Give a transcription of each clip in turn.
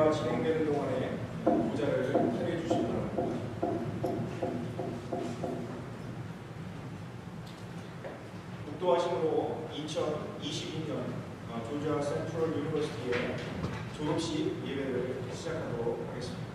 예배가 진행되는 동안에 모자를 펴게 주시기 바랍니다. 묵도하심으로 2022년 조지아 센트럴 유니버시티의 졸업식 예배를 시작하도록 하겠습니다.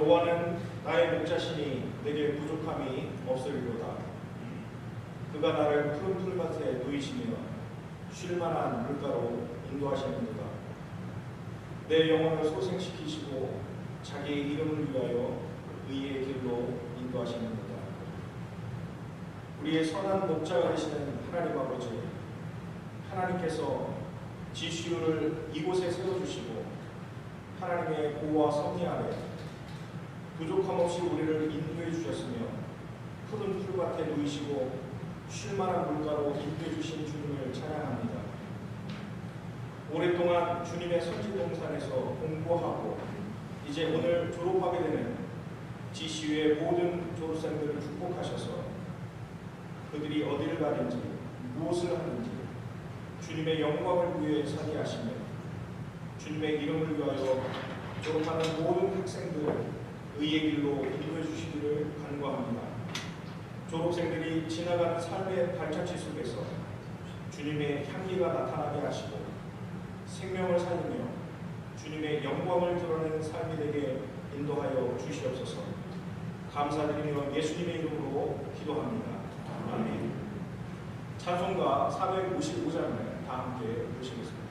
여호와는 나의 목자시니 내게 부족함이 없으리로다. 그가 나를 푸른 풀밭에 누이시며 쉴만한 물가로 인도하시는도다. 내 영혼을 소생시키시고 자기의 이름을 위하여 의의 길로 인도하시는도다. 우리의 선한 목자가 되시는 하나님 아버지, 하나님께서 지시율을 이곳에 세워주시고 하나님의 보호와 섭리 아래 부족함 없이 우리를 인도해 주셨으며 푸른 풀밭에 누이시고 쉴만한 물가로 인도해 주신 주님을 찬양합니다. 오랫동안 주님의 선지동산에서 공부하고 이제 오늘 졸업하게 되는 지시의 모든 졸업생들을 축복하셔서 그들이 어디를 가든지 무엇을 하든지 주님의 영광을 위해 살게 주님의 이름을 위하여 졸업하는 모든 학생들을 의의 길로 인도해 주시기를 간구합니다. 졸업생들이 지나가는 삶의 발자취 속에서 주님의 향기가 나타나게 하시고 생명을 살리며 주님의 영광을 드러내는 삶이 되게 인도하여 주시옵소서. 감사드리며 예수님의 이름으로 기도합니다. 아멘. 찬송가 455장을 다 함께 보시겠습니다.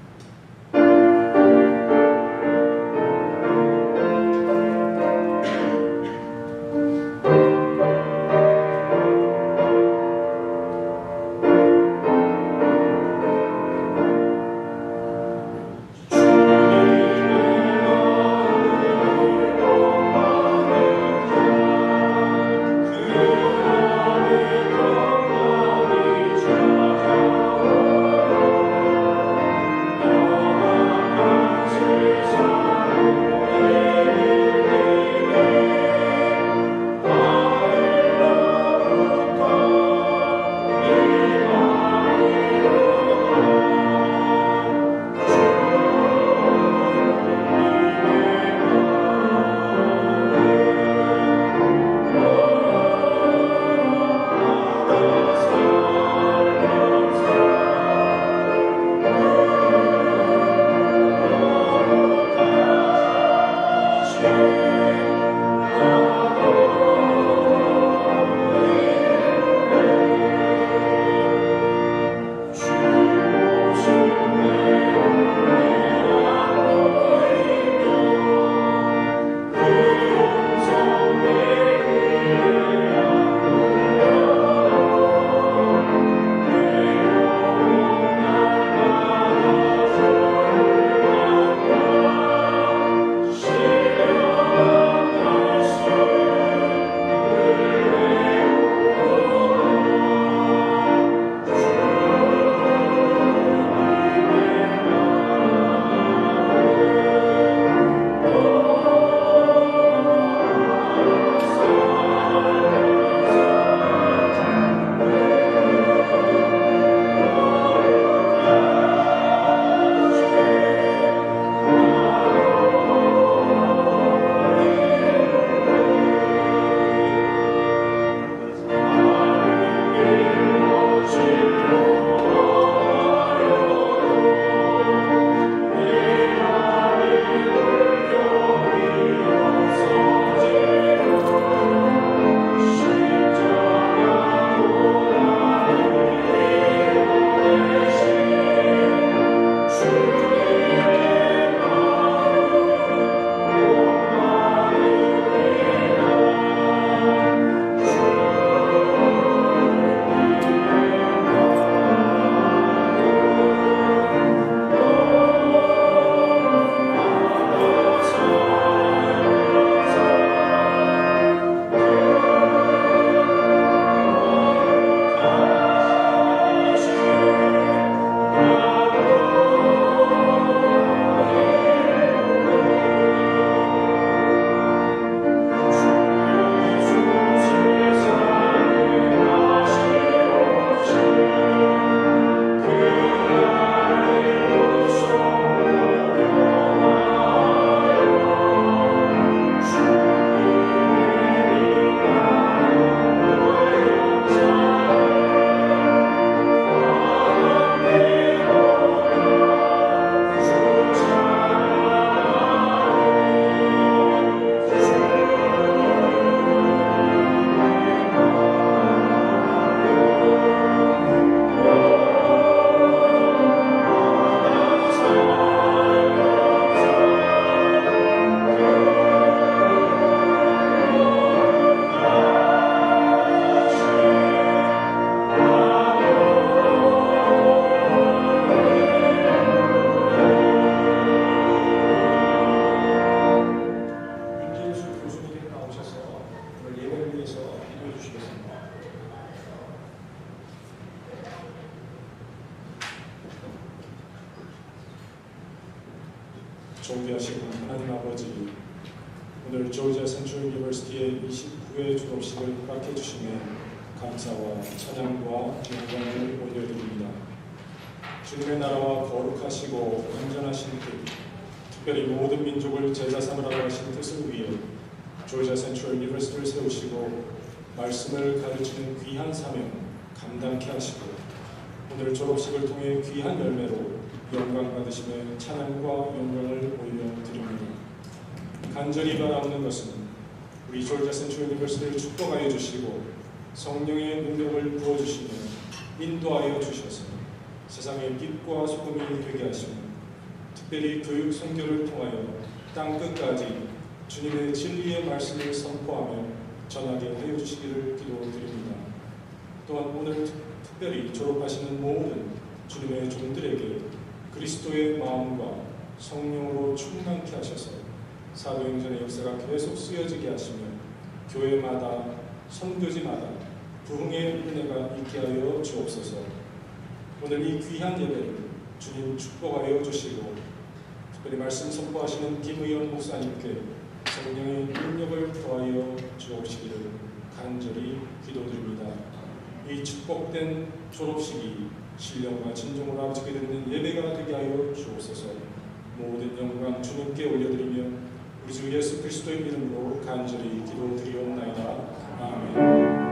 존귀하신 하나님 아버지, 오늘 조지아 센트럴 유니버시티의 29회 졸업식을 허락해 주심에 감사와 찬양과 영광을 올려드립니다. 주님의 나라와 거룩하시고 완전하신 뜻, 특별히 모든 민족을 제자 삼으라고 하신 뜻을 위해 조지아 센트럴 유니버시티를 세우시고 말씀을 가르치는 귀한 사명 감당케 하시고 오늘 졸업식을 통해 귀한 열매로 영광 받으심에 찬양과 영광을 올려드립니다. 간절히 바라옵는 것은 우리 조지아 센트럴 유니버시티를 축복하여 주시고 성령의 능력을 부어주시며 인도하여 주셔서 세상의 빛과 소금이 되게 하시며 특별히 교육 선교를 통하여 땅끝까지 주님의 진리의 말씀을 선포하며 전하게 하여 주시기를 기도드립니다. 또한 오늘 특별히 졸업하시는 모든 주님의 종들에게 그리스도의 마음과 성령으로 충만케 하셔서 사도행전의 역사가 계속 쓰여지게 하시며 교회마다 선교지마다 부흥의 은혜가 있게 하여 주옵소서. 오늘 이 귀한 예배를 주님 축복하여 주시고 특별히 말씀 선포하시는 김의원 목사님께 성령의 능력을 더하여 주옵시기를 간절히 기도드립니다. 이 축복된 졸업식이 신령과 진정으로 아버지께 드리는 예배가 되게 하여 주옵소서. 모든 영광 주님께 올려드리며 우리 주 예수 그리스도의 이름으로 간절히 기도드리옵나이다. 아멘.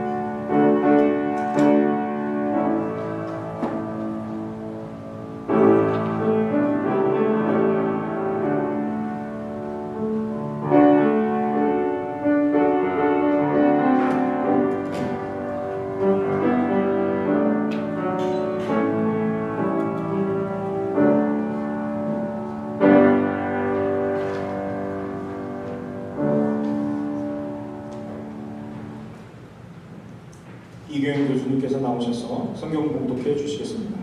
이경영 교수님께서 나오셔서 성경 봉독해 주시겠습니다.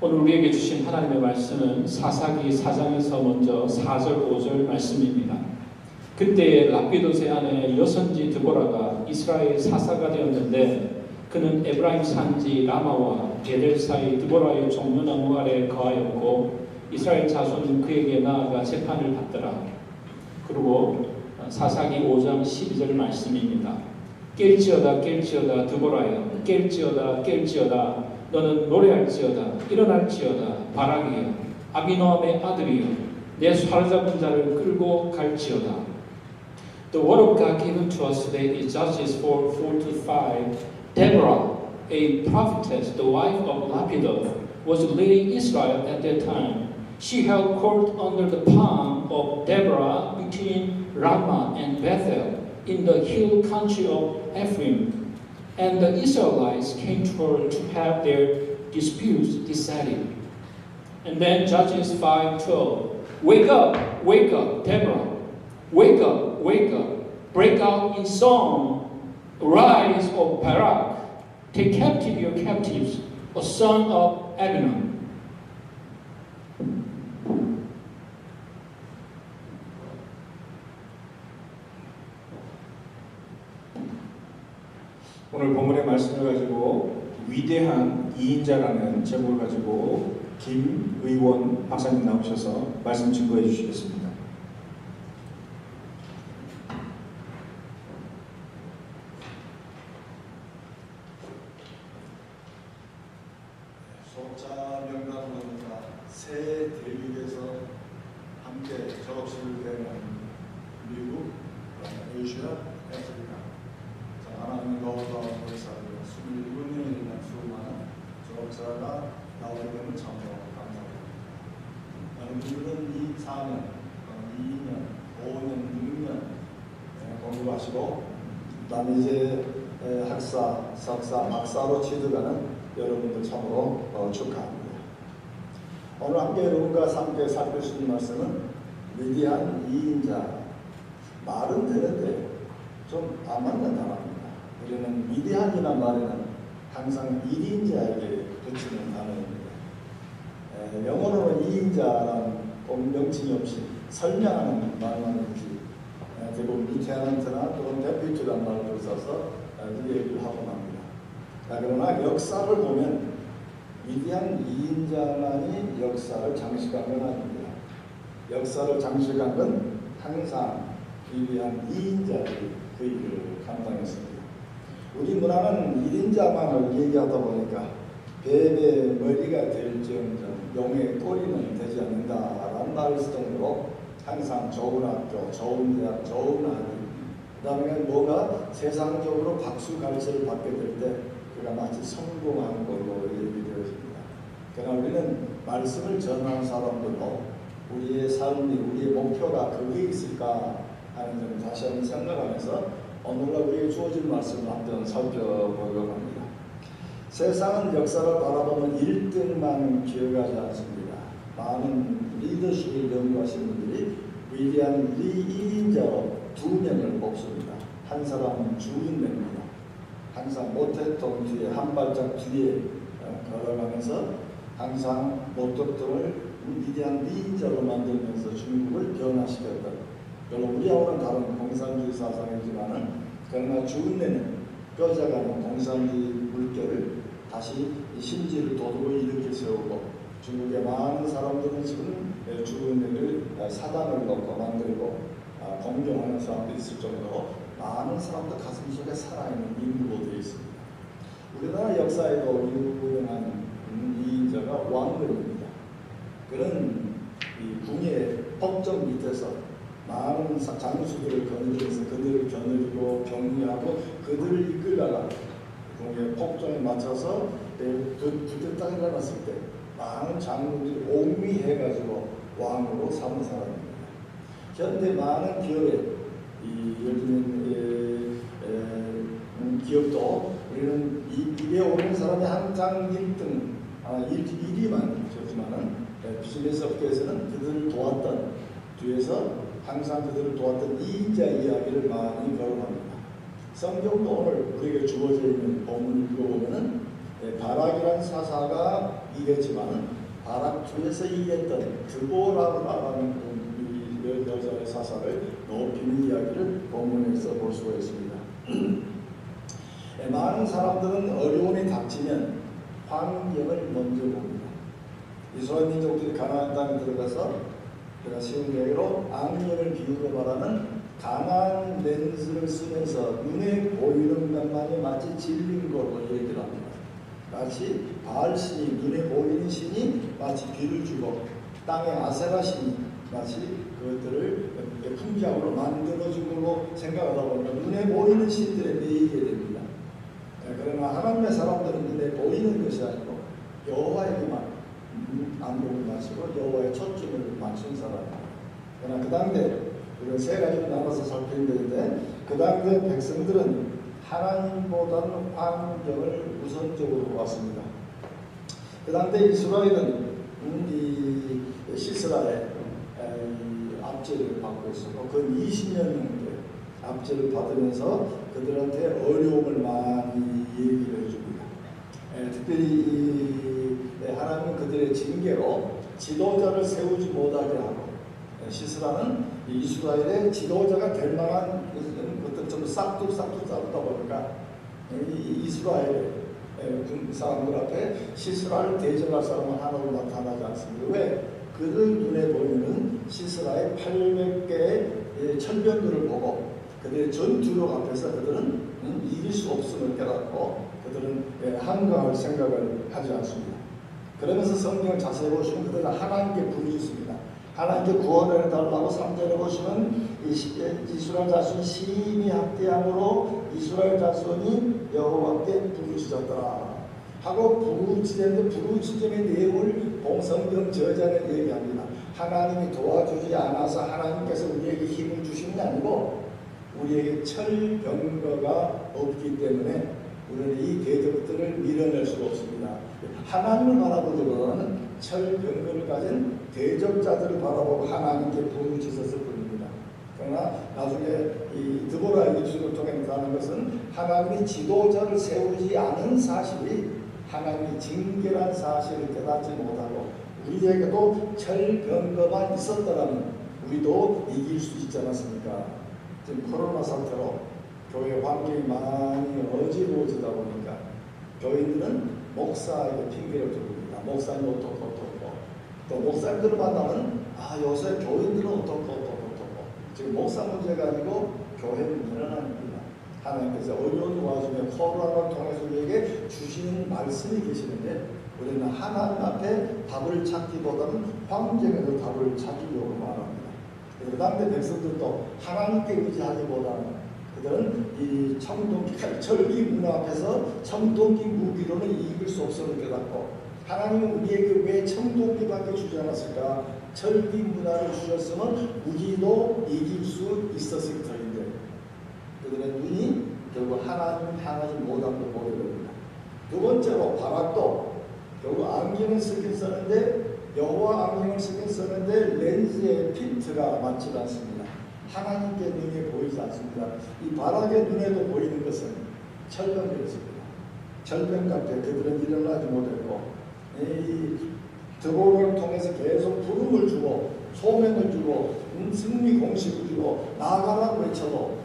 오늘 우리에게 주신 하나님의 말씀은 사사기 4장에서 먼저 4절 5절 말씀입니다. 그때에 랍비도세 아내 여선지 드보라가 이스라엘 사사가 되었는데 그는 에브라임 산지 라마와 베델 사이 드보라의 종려나무 아래 거하였고 이스라엘 자손은 그에게 나아가 재판을 받더라. 그리고 사사기 5장 12절 말씀입니다. 깰지어다 깰지어다 드보라여 깰지어다 깰지어다 너는 노래할지어다 일어날지어다 바라기여 아비노함의 아들이여 내 사로잡은 자를 끌고 갈지어다. The word of God given to us today is Judges 4:4-5. Deborah, a prophetess, the wife of Lapidot, was leading Israel at that time. She held court under the palm of Deborah between Ramah and Bethel in the hill country of Ephraim. And the Israelites came to her to have their disputes decided. And then Judges 5:12. Wake up, Deborah. Wake up, break out in song. Rise, O Barak, take captive your captives, O son of Abinon. 오늘 본문의 말씀을 가지고 위대한 이인자라는 제목을 가지고 김의원 박사님 나오셔서 말씀 증거해 주시겠습니다. 졸업자 명단으로부터 새 대륙에서 함께 졸업식을 대는 미국, 에이시아, 아프리카 하나님의 너무나 감사하고 27년이나 수많은 졸업자가 나오게 되면 참으로 감사합니다. 여러분들은 이 4년, 2년, 5년, 6년 공부하시고 그다음에 이제 학사, 석사, 박사로 취득하는 여러분들 참으로 축하합니다. 오늘 함께 여러분과 함께 살펴주신 말씀은 위대한 이인자. 말은 되는데 좀 안 맞는 단어입니다. 우리는 위대한이라는 말에는 항상 일인자에게 붙이는 단어입니다. 영어로는 이인자라는 명칭이 없이 설명하는 말만 있지 대부분 리테넌트나 또는 데피트란 말을 써서 이 얘기를 하고 납니다. 그러나 역사를 보면 위대한 2인자만이 역사를 장식한 건 아닙니다. 역사를 장식한 건 항상 위대한 2인자들이 그 일을 감당했습니다. 우리 문화는 1인자만을 얘기하다 보니까 뱀의 머리가 될지언정 용의 꼬리는 되지 않는다라는 말을 쓸 정도로 항상 좋은 학교, 좋은 대학, 좋은 아이, 그 다음에 뭐가 세상적으로 박수 갈채를 받게 될 때 그가 마치 성공한 걸로 얘기되어집니다. 그러나 우리는 말씀을 전하는 사람들도 우리의 삶이, 우리의 목표가 그게 있을까 하는 점을 다시 한번 생각하면서 오늘날 우리에게 주어진 말씀을 한번 살펴보려고 합니다. 세상은 역사를 바라보면 1등만 기억하지 않습니다. 많은 리더십을 연구하신 분들이 위대한 1인자로 2명을 뽑습니다. 한 사람은 주인입니다. 항상 모태통 뒤에 한 발짝 뒤에 걸어가면서 항상 모태통을 위대한 2인자로 만들면서 중국을 변화시켰다. 물론 우리하고는 다른 공산주의 사상이지만은 그러나 주인내는 뼈져가는 공산주의 물결을 다시 심지를 도둑을 일으켜 세우고 중국의 많은 사람들은 지금 주인내를 사단을 넣고 만들고 공경하는 사람도 있을 정도로 많은 사람들 가슴속에 살아있는 인물로 되어 있습니다. 우리나라 역사에도 유명한 이인자가 왕건입니다. 그는 이 궁의 법정 밑에서 많은 장수들을 거느리면서 그들을 겨누리고 격리하고 그들을 이끌다가 궁의 법정에 맞춰서 그때 딱 일어났을 때 많은 장군들이 옹미해가지고 왕으로 삼은 사람입니다. 현대 많은 기업에 예를 들면 기업도 우리는 입에 오는 사람이 항상 1등 1위만 좋지만은 비즈니스 업계에서는 그들을 도왔던 뒤에서 항상 그들을 도왔던 2인자 이야기를 많이 거론합니다. 성경도 오늘 우리에게 주어져 있는 본문을 읽어보면은 바락이라는 사사가 이겼지만은 바락 뒤에서 이겼던 드보라라는 여자의 사사를 높이는 이야기를 본문에서 볼 수가 있습니다. 많은 사람들은 어려움이 닥치면 환경을 먼저 봅니다. 이스라엘 민족들이 가나안 땅에 들어가서 제가 쉬운 얘기로 악령을 비유로 말하는 강한 렌즈를 쓰면서 눈에 보이는 것만이 마치 진린 걸로 얘기를 합니다. 마치 바알신이 눈에 보이는 신이 마치 비를 주고 땅의 아세라 신이 마치 그것들을 풍작으로 만들어준 걸로 생각하다 보면 눈에 보이는 신들에 매이게 됩니다. 그러나 하나님의 사람들은 눈에 보이는 것이 아니고 여호와에게만 안목을 마치고 여호와의 초점을 맞춘 사람입니다. 그러나 그 당대 우리가 세 가지로 나눠서 살펴보는데 그 당대 백성들은 하나님보다는 환경을 우선적으로 보았습니다. 그 당대 이스라엘은 이 시스라의 압제를 받고 있었고 그 20년 정도 압제를 받으면서 그들한테 어려움을 많이 얘기를 해줍니다. 특별히 하나님은 그들의 징계로 지도자를 세우지 못하게 하고 시스라는 이스라엘의 지도자가 될 만한 것들 좀 싹둑싹둑 자르다 보니까 이스라엘 사람들 앞에 시스라를 대적할 사람은 하나도 나타나지 않습니다. 왜? 그들 눈에 보이는 시스라의 800개의 철병들을 보고 그들의 전투력 앞에서 그들은 이길 수 없음을 깨닫고 그들은 한가할 생각을 하지 않습니다. 그러면서 성경을 자세히 보시면 그들은 하나님께 부르짖습니다. 하나님께 구원을 해달라고 3절에 보시면 이스라엘 자손이 심히 학대함으로 이스라엘 자손이 여호와께 부르짖었더라 하고 부르짖음의 내용을 성경 저자는 얘기합니다. 하나님이 도와주지 않아서 하나님께서 우리에게 힘을 주시는 게 아니고 우리에게 철병거가 없기 때문에 우리는 이 대적들을 밀어낼 수가 없습니다. 하나님을 바라보기보다는 철병거를 가진 대적자들을 바라보고 하나님께 부르짖었을 뿐입니다. 그러나 나중에 이 드보라의 기준을 통해 나타나는 것은 하나님이 지도자를 세우지 않은 사실이 하나님이 징계란 사실을 깨닫지 못하고 우리에게도 철병거만 있었더라면 우리도 이길 수 있지 않았습니까? 지금 코로나 사태로 교회 환경이 많이 어지러워지다 보니까 교인들은 목사에게 핑계를 두고입니다. 목사님 어떻고 또 목사님들을 만나면 요새 교인들은 어떻고 지금 목사 문제가 아니고 교회 문제는 아닙니다. 하나님께서 어려운 와중에 코로나를 통해서 우리에게 주시는 말씀이 계시는데 우리는 하나님 앞에 답을 찾기보다는 환경에서 답을 찾으려고 말합니다. 그 당대 백성들도 하나님께 의지하기보다는 그들은 이 철기 문화 앞에서 청동기 무기로는 이길 수 없음을 깨닫고 하나님은 우리에게 왜 청동기밖에 주지 않았을까? 철기 문화를 주셨으면 무기도 이길 수 있었을 터인데 그들의 눈이 결국 하나님을 향하지 못한 걸 보게 됩니다. 두 번째로 바락도 결국 안경을 쓰긴 썼는데 여호와 안경을 쓰긴 썼는데 렌즈의 필트가 맞지 않습니다. 하나님께 눈에 보이지 않습니다. 이 바락의 눈에도 보이는 것은 철병이었습니다. 철병 같아 그들은 일어나지 못했고 이 드보를 통해서 계속 부름을 주고 소명을 주고 승리 공식을 주고 나가라고 외쳐도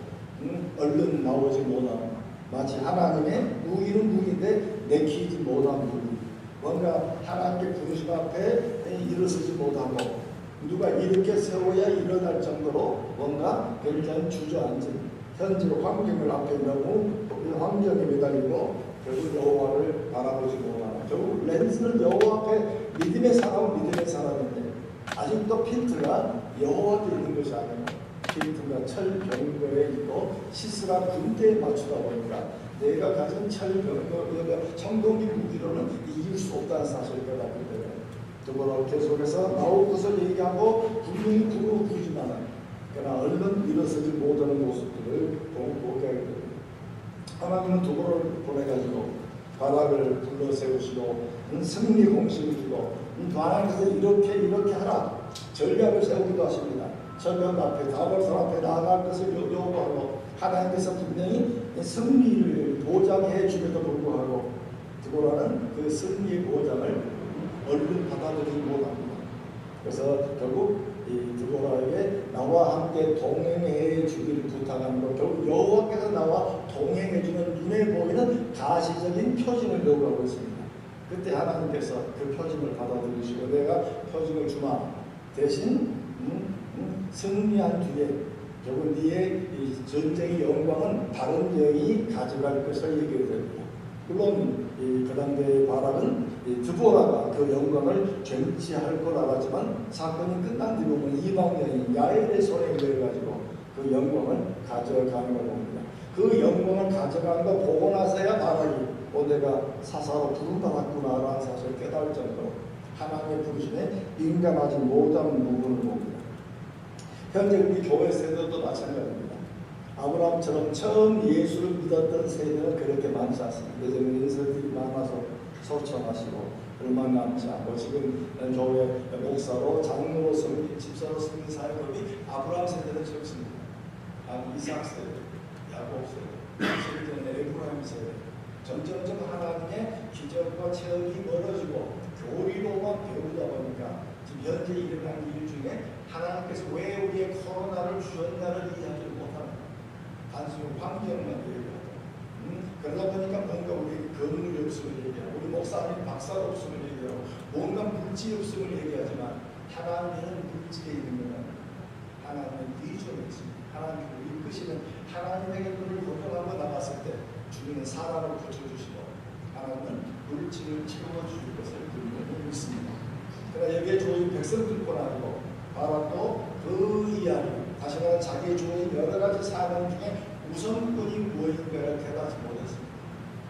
얼른 나오지 못하는 마치 하나님의 무기는 무기인데 내키지 못한 무기 뭔가 하나님께 부르심 앞에 일어서지 못하고 누가 이렇게 세워야 일어날 정도로 뭔가 굉장히 주저앉은 현재로 환경을 앞에 너무 환경에 매달리고 결국 여호와를 바라보지 못하는 결국 렌즈는 여호와 앞에 믿음의 사람은 믿음의 사람인데 아직도 필트가 여호와께 있는 것이 아니고 필트가 철병거에 있고 시스라 군대에 맞추다 보니까 내가 가진 철병거 청동기 무기로는 이길 수 없다는 사실을 깨닫기 때문에 더불어 계속해서 나올 것을 얘기하고 분명히 구로 부지만은 그러나 얼른 일어서지 못하는 모습들을 보게 하게 됩니다. 하나님은 두보를 보내가지고 바락을 불러 세우시고 승리 공식을 주고 하나님께서 이렇게 하라 전략을 세우기도 하십니다. 전략 앞에 다발선 앞에 나아갈 것을 요구하고 하나님께서 분명히 승리를 보장해 줌에도 불구하고 두보라는 그 승리의 보장을 얼른 받아들이지 못합니다. 그래서 결국 이 드보라에게 나와 함께 동행해 주기를 부탁하는 것 결국 여호와께서 나와 동행해 주는 눈에 보이는 가시적인 표징을 요구하고 있습니다. 그때 하나님께서 그 표징을 받아들이시고 내가 표징을 주마 대신 승리한 뒤에 결국 네의 이 전쟁의 영광은 다른 영이 가져갈 것을 얘기해 됩니다. 물론 그 당대의 바락은 드보라가 그 영광을 견치할 걸 알았지만 사건이 끝난 뒤 보면 이방인이 야엘의 손에 의해가지고 그 영광을 가져가는 걸 봅니다. 그 영광을 가져가는 걸 보고 나서야 바락이 내가 사사로 부름받았구나라는 사실을 깨달을 정도로 하나님의 부르심에 민감하지 못한 부분을 봅니다. 현재 우리 교회 세대도 마찬가지입니다. 아브라함처럼 처음 예수를 믿었던 세대는 그렇게 많지 않습니다. 요즘 인사들이 많아서 소천하시고 얼마 남지 않고 지금 교회 목사로 장로로 섬기 집사로 섬긴 사역업이 아브라함 세대는 적습니다. 이삭 세대, 야곱 세대, 세대는 에브라임 세대. 점점점 하나님의 기적과 체험이 멀어지고 교리로만 배우다 보니까 지금 현재 일어난 일 중에 하나님께서 왜 우리의 코로나를 주셨나를 이해하지 못하는 단순히 환경만 얘기하고 그러다 보니까 뭔가 우리 건물이 없음을 얘기하고 우리 목사님 박사가 없음을 얘기하고 뭔가 물질이 없음을 얘기하지만 하나님은 물질에 있는 건 하나님의 비전이 있습니다. 하나님을 이끄시는 하나님에게 눈을 고정하고 나갔을 때 주님은 사람을 고쳐주시고 하나님은 물질을 채워주실 것을 분명히 믿습니다. 그러나 여기에 주어진 백성들뿐 아니고 바락도 그 이야기 다시 말해 자기의 주어진 여러 가지 사명 중에 우선권이 무엇인가를 깨닫지 못했습니다.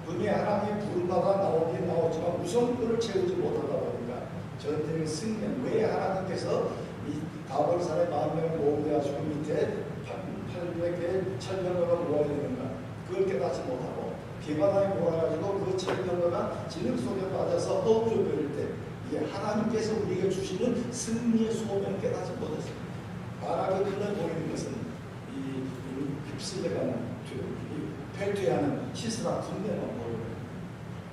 분명히 하나님의 부름받아 나오긴 나오지만 우선권을 채우지 못하다 보니까 전쟁의 승리는 왜 하나님께서 이 다볼산의 10,000명을 모으게 하시고 밑에 800개의 철병거가 모아야 되는가 그걸 깨닫지 못하고 비바람이 몰아가지고 그 철병거가 진흙 속에 빠져서 엎드려버릴 때 이게 하나님께서 우리에게 주시는 승리의 소명을 깨닫지 못했습니다. 바락의 눈에 보이는 것은 이 휩쓸려가는 패퇴하는 시스라 군대만 보이고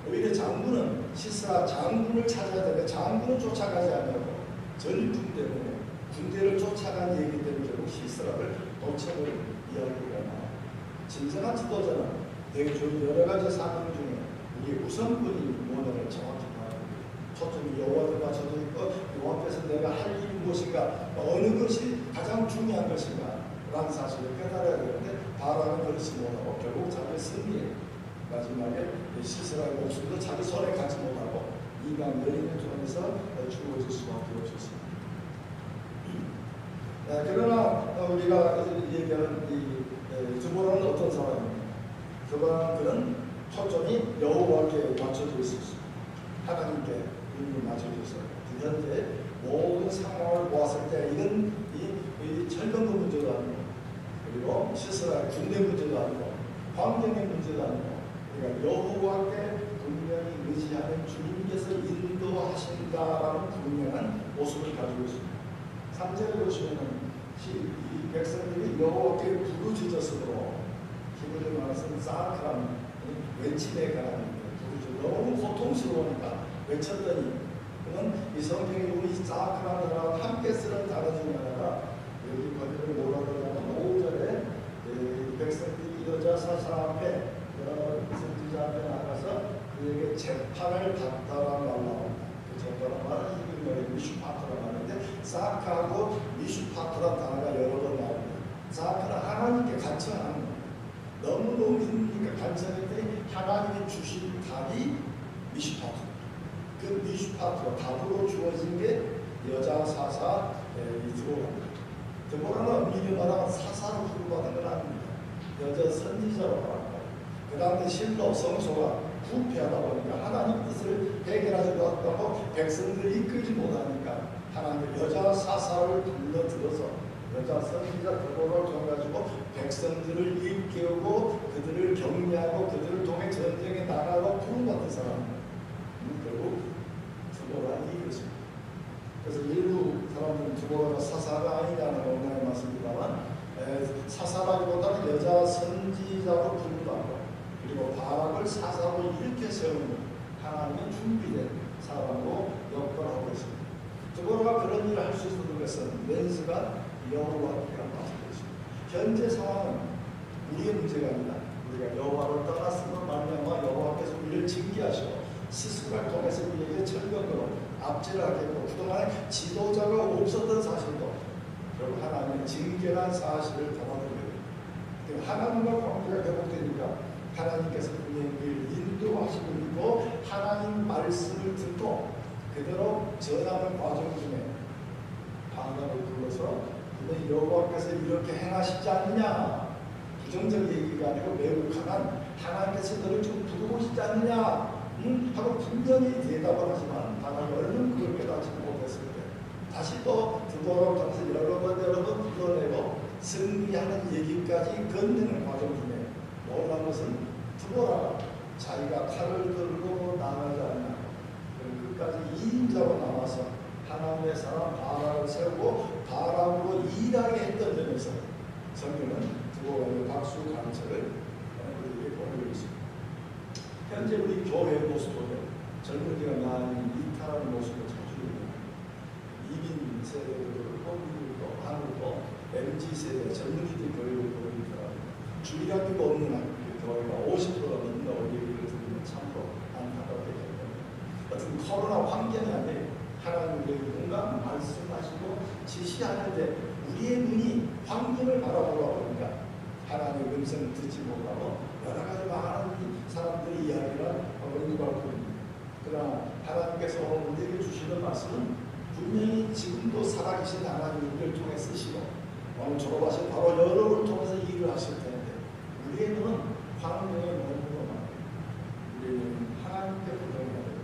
오히려 장군은 시스라 장군을 찾아야 되는데 장군은 쫓아가지 않냐고 전군 때문에 군대를 쫓아간 얘기 때문에 결국 시스라를 놓쳐버립니다. 이야기가 나와요. 진정한 지도자는 내가 준 여러 가지 사명 중에 우리의 우선권이 뭐냐를 정확히 봐야 돼요. 초점이 여호와를 맞춰져 있고 여호와 앞에서 내가 할 일이 무엇인가, 어느 것이 가장 중요한 것인가 라는 사실을 깨달아야 되는데 바라는 그렇지 못하고 결국 자기의 승리에 마지막에 시스라의 목숨도 자기 손에 갖지 못하고 이방 여인의 손에서 죽어질 수밖에 없었습니다. 그러나 우리가 얘기하는 이 드보라는 어떤 사람입니까? 그는 초점이 여호와께 맞춰져 있었습니다. 하나님께 눈이 맞춰져 있어요. 현재 모든 상황을 보았을 때 이건 이 철병의 문제도 아니고, 그리고 시스라의 군대 문제도 아니고, 환경의 문제도 아니고, 그러니까 여호와께 분명히 의지하는 주님께서 인도하신다라는 분명한 모습을 가지고 있습니다. 3절에 보시면은 이 백성들이 여호와께 부르짖었으므로 기분이 말해서는 사크라는 외침에 관한 부르짖어 너무 고통스러우니까 외쳤더니, 그는 이 성경에 우리 사크라는 단어와 함께 쓰는 단어 중에 하나가 여기 번역을 뭐라고 하냐면 5절에 백성들이 여자 사사 앞에 선지자 앞에 나가서 그에게 재판을 받다라는 말 나옵니다. 그 재판은 말은 히브리어의 미슈파트라고 하는데 사크하고 미슈파트라는 단어가 여러 번 나옵니다. 사크는 하나님께 간청하는 겁니다. 너무너무 힘드니까 간청했더니 하나님이 주신 답이 미슈파트. 그 미슈파트가 답으로 주어진 게 여자 사사 드보라입니다. 드보라는 미리 말하면 사사로 부르받은 건 아닙니다. 여자 선지자로 말합니다. 그 다음에 실로 성소가 부패하다 보니까 하나님 뜻을 해결하지 못하고 백성들을 이끌지 못하니까 하나님 여자 사사를 불러들어서 여자 선지자 드보라를 통해가지고 백성들을 일깨우고 그들을 격려하고 그들을 통해 전쟁에 나가고 부름받은 사람입니다. 결국 드보라는 이것입니다. 그래서 일부 사람들은 드보라가 사사가 아니냐는 논란이 많습니다만 사사라기보다는 여자 선지자로 부름받고 그리고 바락을 사사로 일으켜 세우는 하나님의 준비된 사람으로 역할하고 있습니다. 드보라가 그런 일을 할 수 있었던 것은 렌스가 여호와께가 맞춰져 있습니다. 현재 상황은 우리의 문제가 아니라 우리가 여호와를 떠났음으로 말미암아 여호와께서 우리를 징계하시고 스스로를 통해서 우리에게 철벽으로 압제를 하게 되고 그동안에 지도자가 없었던 사실도 결국 하나님의 징계란 사실을 받아들여요. 하나님과 관계가 회복되니까 하나님께서 우리를 인도하시고 있고 하나님 말씀을 듣고 그대로 전하는 과정 중에 방언을 불러서 너희 여호와께서 이렇게 행하시지 않느냐, 부정적 얘기가 아니고 매우 강한 하나님께서 너를 좀 부르시지 않느냐 하고 분명히 대답을 하지만 다만 얼른 그걸 깨닫지 못했을 때 다시 또 드보라를 통해서 여러 번 불러내고 승리하는 얘기까지 건네는 과정 중에 놀라운 것은 드보라가 자기가 칼을 들고 나가지 않냐, 끝까지 2인자로 남아서 하나님의 사람 바락을 세우고 바락으로 일하게 했던 점에서 성경은 드보라의 박수 간척을 우리에게 보내고 있습니다. 현재 우리 교회 모습보다 젊은이가 많이 이탈하는 모습을 자주 보입니다. 이민 세대도 그렇고 미국도 한국도 MZ 세대 젊은이들 교회를 보고 있더라고요. 주일학교가 없는 교회가 50%가 넘는다고 얘기를 들으면 참으로 안타깝게 됩니다. 어떤 코로나 환경이 아니에요. 하나님의 뭔가 말씀하시고 지시하는데 우리의 눈이 환경을 바라보다 보니까 하나님의 음성을 듣지 못하고 여러 가지 많은 사람들의 이야기를 언급하고 있습니다. 그러나 하나님께서 우리에게 주시는 말씀은 분명히 지금도 살아계신 하나님 우리를 통해 쓰시고 오늘 졸업하신 바로 여러분을 통해서 일을 하실 텐데 우리의 눈은 환경에 머무르만 우리는 하나님께 부정해야 돼요.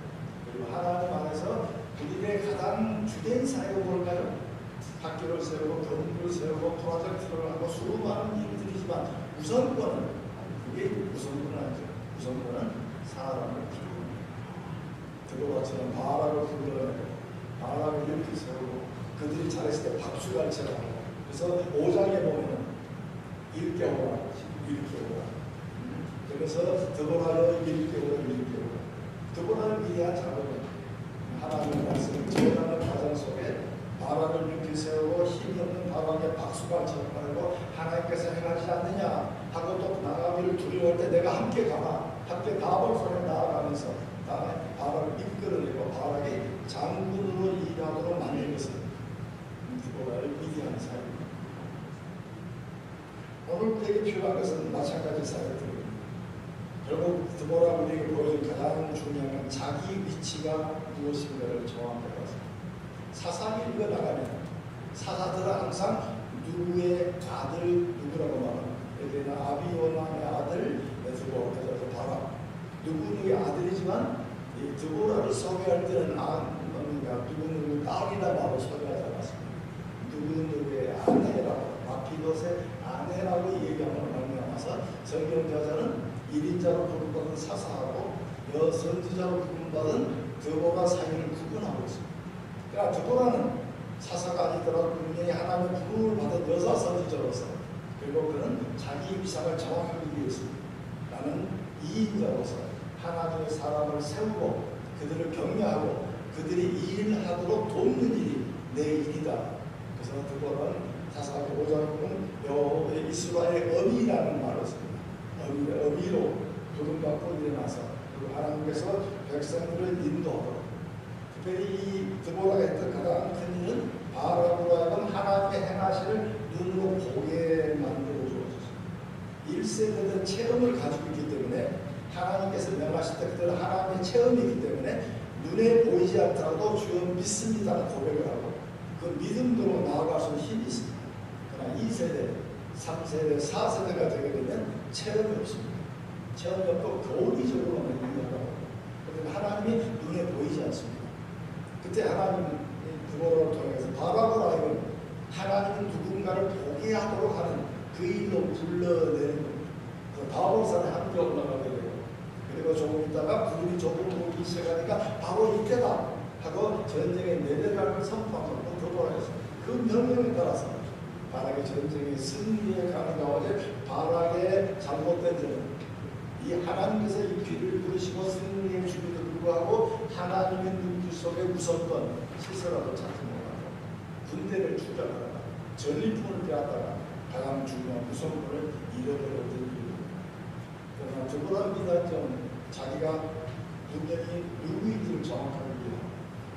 그리고 하나님 안에서 우리의 가장 주된 사역은 뭘까요? 학교를 세우고 건물을 세우고 프로젝트를 하고 수많은 일들이지만 우선권은 그게 우선권은 아니죠. 우선권은 사람을 키우는 드보라처럼 바락을 불러내고 바락을 이렇게 세우고 그들이 잘했을 때 박수를 치라고. 그래서 5장에 보면 일깨워라 일깨워라. 그래서 드보라를 일깨워라 일깨워라. 드보라를 위한 작업은 하나님의 말씀을 전하는 과정 속에 바락을 이렇게 세우고 힘이 없는 바락에 박수가 쳐가지고 하나님께서 행하지 않느냐 하고 또 나가기를 두려워할 때 내가 함께 가라. 함께 바벨 손에 나아가면서 바락을 이끌어내고 바락이 장군으로 일하도록 만든 것은 드보라의 위대한 사역입니다. 오늘 우리에게 필요한 것은 마찬가지 사역들입니다. 결국 드보라 우리에게 보여준 가장 중요한 건 자기 위치가 무엇인가를 정확하게 알았습니다. 사사기 읽어나가면 사사들은 항상 누구의 아들 누구라고 말합니다. 예를 들면 아비오나의 아들 드보라에서 바라 누구의 아들이지만 이 드보라를 소개할 때는 누구누구 딸이라 말로 소개하지 않았습니다. 누구누구의 아내라고 마피롯의 아내라고 얘기하는 말미암아서 성경저자는 1인자로 부름받은 사사하고 여선지자로 부름받은 드보라 사이를 구분하고 있습니다. 그러니까 드보라는 사사가 아니더라도 분명히 하나님의 부름을 받은 여자 선지자로서 그리고 그는 자기 위상을 정확하게 이해했습니다. 나는 2인자로서 하나님의 사람을 세우고 그들을 격려하고 그들이 일하도록 돕는 일이 내 일이다. 그래서 드보라는 사사기 5장에 보면 여호와의 이스라엘의 어미라는 말을 씁니다. 어미로 부름받고 일어나서 그리고 하나님께서 백성들을 인도하도록 특별히 이 드보라가 했던 가장 큰 일은 바락으로 하여금 하나님의 행하시를 눈으로 보게 만들어 주었습니다. 1세대된 체험을 가지고 있기 때문에 하나님께서 명하실 때 그들은 하나님의 체험이기 때문에 눈에 보이지 않더라도 주여 믿습니다라는 고백을 하고 그 믿음으로 나아갈 수 있는 힘이 있습니다. 그러나 2세대, 3세대, 4세대가 되게 되면 체험이 없습니다. 체험이 없고 교리적으로만 이해하고 그런데 하나님이 눈에 보이지 않습니다. 그때 하나님이 드보라를 통해서 바락으로 하여금 하나님은 누군가를 보게 하도록 하는 그 일로 불러내는 겁니다. 바벨산에 함께 올라가게 되고 그리고 조금 있다가 구름이 조금 오기 시작하니까 바로 이때다 하고 전쟁에 내려가는 선포하고 드보라였습니다. 그 명령에 따라서 바락의 전쟁에 승리에 가는 가운데 바락의 잘못된 점은 이 하나님께서 이 귀를 부르시고 승리해 주기도 불구하고 하나님의 눈길 속에 웃었던 시세라도 찾지 못하고 군대를 출장하다가 전리품을 빼앗다가 가장 중요한 무성분을 잃어버렸던 이유입니다. 그러나 드보라 믿었던 점은 자기가 분명히 누구인지를 정확하게 이해하고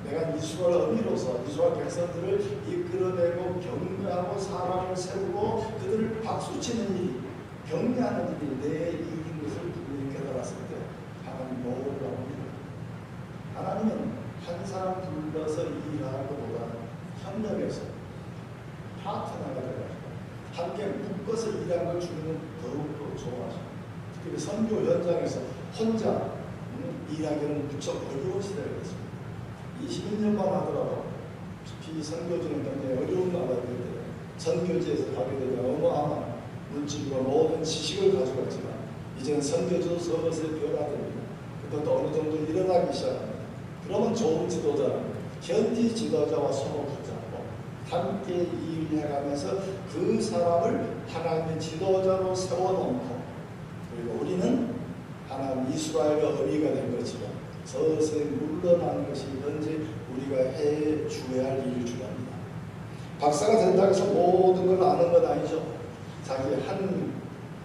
내가 이스라엘 어미로서 이스라엘 백성들을 이끌어내고 격려하고 사람을 세우고 그들을 박수치는 일이 격려하는 일이 내 일인 것을 분명히 깨달았을 때 하나님 뭐라고 합니다. 하나님은 한 사람 불러서 일하는 것보다 협력해서 파트너가 되어가지고 함께 묶어서 일하는 걸 주님은 더욱더 좋아하십니다. 특히 선교 현장에서 혼자 일하기는 무척 어려운 시대가 됐습니다. 21년만 하더라도 특히 선교지는 굉장히 어려운 나라들인데 선교지에서 가게 되면 어마어마한 물질과 모든 지식을 가지고 있지만 이제는 선교지도 서서히 변화됩니다. 그것도 어느 정도 일어나기 시작합니다. 그러면 좋은 지도자는 현지 지도자와 손을 붙잡고 함께 일해가면서 그 사람을 하나님의 지도자로 세워놓고 그리고 우리는 하나님 이스라엘의 어미가 된 것처럼 서서히 물러나는 것이 현재 우리가 해 주어야 할 일을 주랍니다. 박사가 된다고 해서 모든 걸 아는 건 아니죠. 자기 한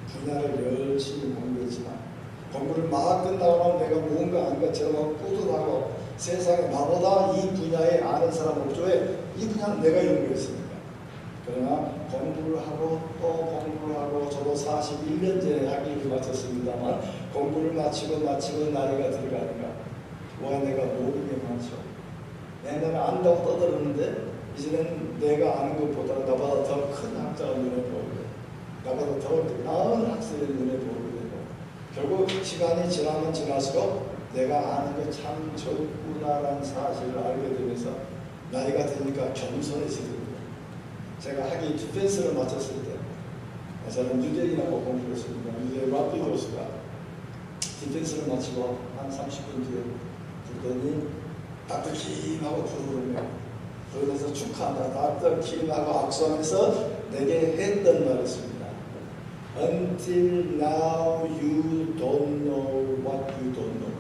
분야를 열심히 공부했지만 공부를 막 끝나고 내가 뭔가 아닌 것처럼 뿌듯하고 세상에 나보다 이 분야에 아는 사람 없죠. 왜? 이 분야는 내가 연구했으니까. 그러나 공부를 하고 또 공부를 하고 저도 41년 전에 학위를 마쳤습니다만 공부를 마치고 나이가 들어가니까 와 내가 모르는 게 많죠. 옛날에 안다고 떠들었는데 이제는 내가 아는 것보다 나보다 더 큰 학자가 눈에 보이고 나보다 더 나은 학생이 눈에 보이게 되고 결국 시간이 지나면 지날수록 내가 아는 게 참 적구나라는 사실을 알게 되면서 나이가 드니까 겸손해지더라고요. 제가 학위 디펜스를 마쳤을 때 저는 유대인하고 공부를 했습니다. 유대 라피도스가 디펜스를 마치고 한 30분 뒤에 부르더니 닥터 킴하고 부르며 그러면서 축하한다. 닥터 킴하고 악수하면서 내게 했던 말이었습니다. Until now you don't know what you don't know.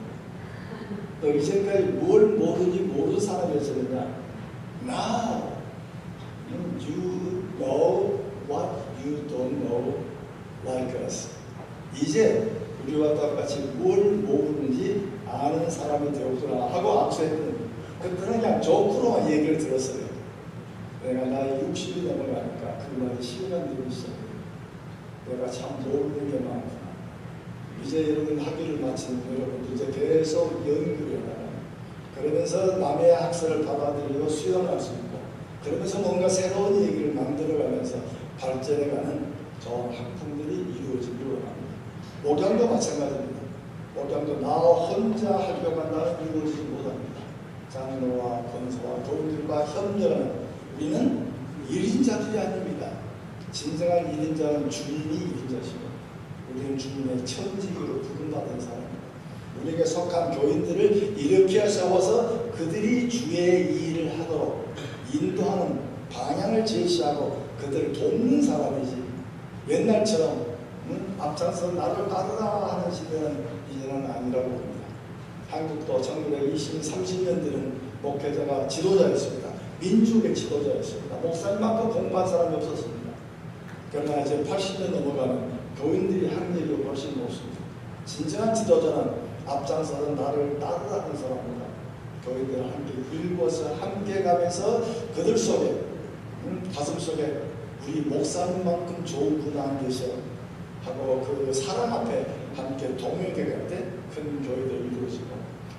너 이제까지 뭘 모르니 모르는 사람이었으냐? Now You know what you don't know like us. 이제 우리와 똑같이 뭘 모르는지 아는 사람이 되었구나 하고 암수했거든요. 그때는 그냥 조크로만 얘기를 들었어요. 내가 나이 60이 넘어가니까 그 말이 실감되기 시작해요. 내가 참 모르는 게 많구나. 이제 여러분 학위를 마치는 여러분들 이제 계속 연구를 해나가요. 그러면서 남의 학설을 받아들이고 수용할 수 있고 그러면서 뭔가 새로운 얘기를 만들어가면서 발전해가는 좋은 학풍들이 이루어지기를 원합니다. 목양도 마찬가지입니다. 목양도 나 혼자 하려고 한다면 이루어지지 못합니다. 장로와 권사와 도움들과 협력하는 우리는 1인자들이 아닙니다. 진정한 1인자는 주님이 1인자시고 우리는 주님의 천직으로 부름받은 사람입니다. 우리에게 속한 교인들을 일으켜 세워서 그들이 주의 일을 하도록 인도하는 방향을 제시하고 그들을 돕는 사람이지 옛날처럼 앞장서 나를 따르라 하는 시대는 이제는 아니라고 봅니다. 한국도 1920, 30년대는 목회자가 지도자였습니다. 민족의 지도자였습니다. 목사님만큼 공부한 사람이 없었습니다. 그러나 이제 80년 넘어가면 교인들이 학력이 훨씬 높습니다. 진정한 지도자는 앞장서서 나를 따르라는 사람입니다. 교인들을 함께 읽어서 함께 가면서 그들 속에 가슴 속에 우리 목사님만큼 좋은 분 안 계셔 하고 그 사랑 앞에 함께 동역해 갈 때 큰 교회들이 이루어지고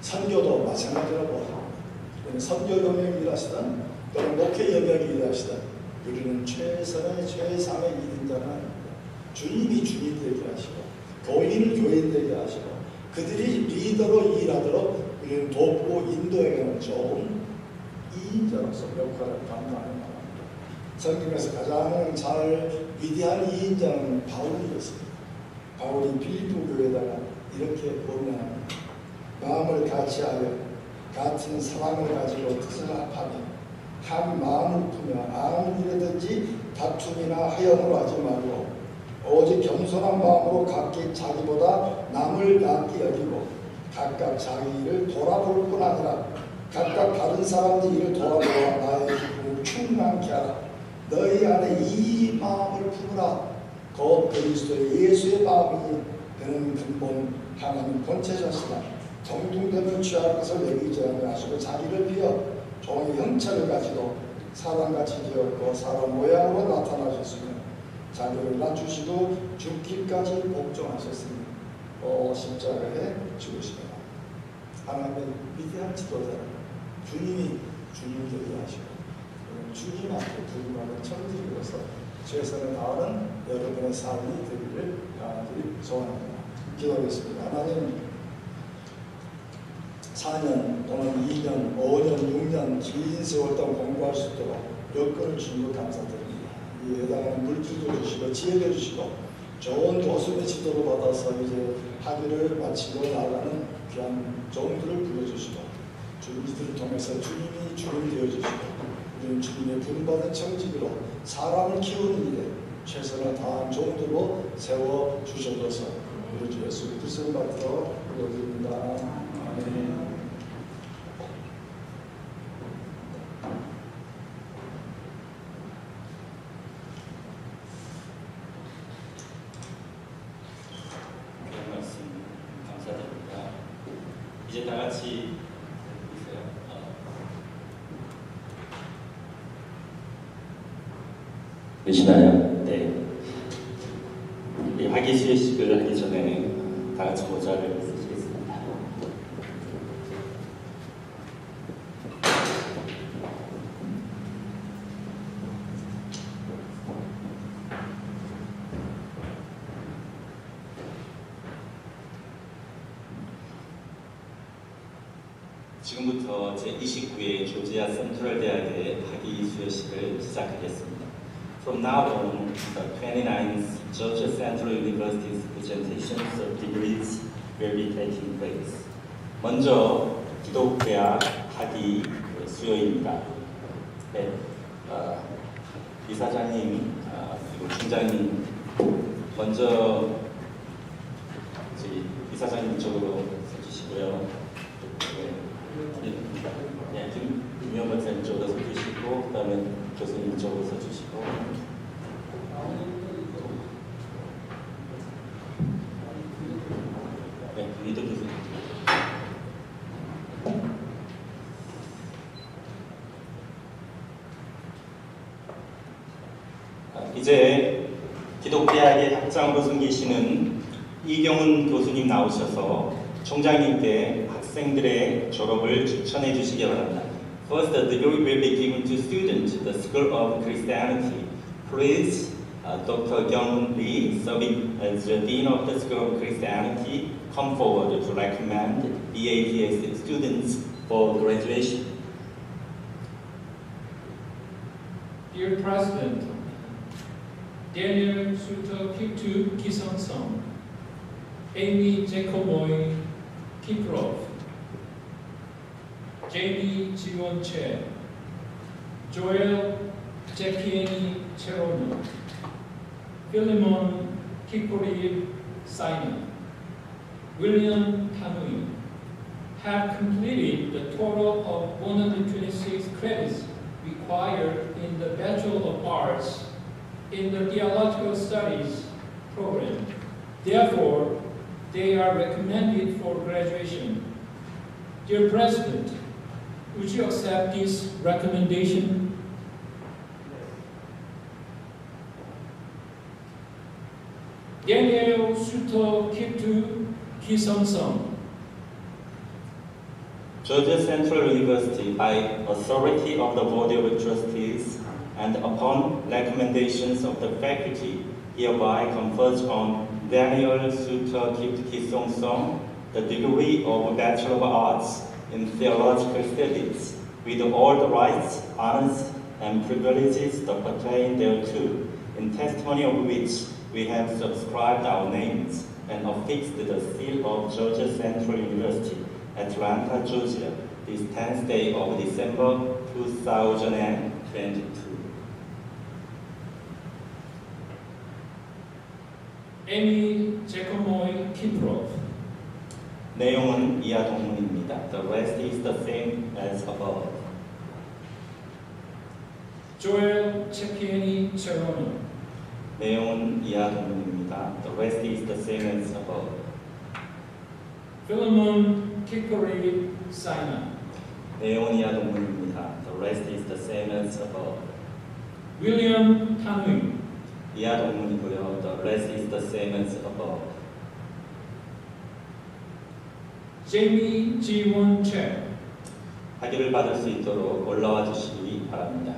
선교도 마찬가지라고 합니다. 선교 영역이 일하시던 또는 목회 영역이 일하시던 우리는 최선의 최상의 1인자는 아닙니다. 주님이 주님 되게 하시고 교인을 교인 되게 하시고 그들이 리더로 일하도록 우리는 돕고 인도해가는 좋은 2인자로서 역할을 감당하는 바랍니다. 성경에서 가장 잘 위대한 2인자는 바울이었습니다. 바울이 빌립보 교회에다가 이렇게 권면합니다. 마음을 같이하여 같은 사랑을 가지고 뜻을 합하며 한 마음을 품며 아무 일이든지 다툼이나 하염으로 하지 말고 오직 겸손한 마음으로 각기 자기보다 남을 낫게 여기고 각각 자기 일을 돌아볼 뿐 아니라 각각 다른 사람들 일을 돌아보아 나의 기쁨을 충만케 하라. 너희 안에 이 마음을 품으라. 곧 그리스도의 예수의 마음이니 그는 근본 하나님 본체셨으나 동등됨을 취할 것을 여기지 아니하시고 자기를 비어 종의 형체를 가지고 사람같이 되었고 사람 모양으로 나타나셨으며 자기를 낮추시고 죽기까지 복종하셨으니 십자가에 죽으시더라. 하나님의 위대한 지도자는 주님이 주님 되게 하시고 주님 앞에 부름받은 천직으로서 최선을 다하는 여러분의 삶이 되기를 간절히 소원합니다. 기도하겠습니다. 하나님 4년 또는 2년, 5년, 6년 긴 세월 동안 공부할 수 있도록 여건을 주신 것 감사드립니다. 이 해당하는 물질도 주시고 지혜도 주시고 좋은 교수의 지도를 받아서 이제 학위를 마치고 나가는 귀한 종들을 불러주시고 이들을 통해서 주님이 주님 되어주시고 우리는 주님의 부름받은 청직으로 사람을 키우는 일에 최선을 다한 종들로 세워주셔서 우리 주 예수 그리스도를 받들어 올려드립니다. 아멘. 감사드립니다. 이제 다 같이 있어요. 되시나요? 네. 우리 학위 수여식을 하기 전에 다 같이 모자를 쓰시겠습니다. 지금부터 제29회 조지아 센트럴 대학의 학위 수여식을 시작하겠습니다. From now on, the 29th Georgia Central University's presentations of degrees will be taking place. 먼저 기독대학 학위 수여입니다. 네, 이사장님 그리고 중장님 먼저 저희 이사장님 이쪽으로 서주시고요. 네, 지금 유명 박사님 쪽으로 서주시고 그다음에 교수님 쪽으로 이제 기독대학의 학장으로 섬기시는 이경훈 교수님 나오셔서 총장님께 학생들의 졸업을 추천해 주시기 바랍니다. First, the degree will be given to students at the School of Christianity. Please, Dr. Kyung Lee, serving as the Dean of the School of Christianity, come forward to recommend BAPS students for graduation. Dear President, Daniel Suter Kitu Kisong, Amy Jacoboy Kiprov, Jamie Jiwon Che, Joel Jackieni Cherono, Philemon Kikori Saina, William Tanui have completed the total of 126 credits required in the Bachelor of Arts in the Theological Studies program. Therefore, they are recommended for graduation. Dear President, would you accept this recommendation? Daniel Suto Kitu Kisong. Georgia Central University, by authority of the Board of Trustees and upon recommendations of the faculty, hereby confers on Daniel Suter Kisong the degree of Bachelor of Arts in Theological Studies, with all the rights, honors, and privileges that pertain thereto, in testimony of which we have subscribed our names and affixed the seal of Georgia Central University, Atlanta, Georgia, this 10th day of December 2022. Amy Jacoboy Kiprov. 내용은 이하 동문입니다. The rest is the same as above. Joel Cecchieni Cherono. 내용은 이하 동문입니다. The rest is the same as above. Philemon Kikori Saina. 내용은 이하 동문입니다. The rest is the same as above. William Tanui. 이하 동문이고요. The rest is the same as above. Jamie Jiwon Che. 학위를 받을 수 있도록 올라와 주시기 바랍니다.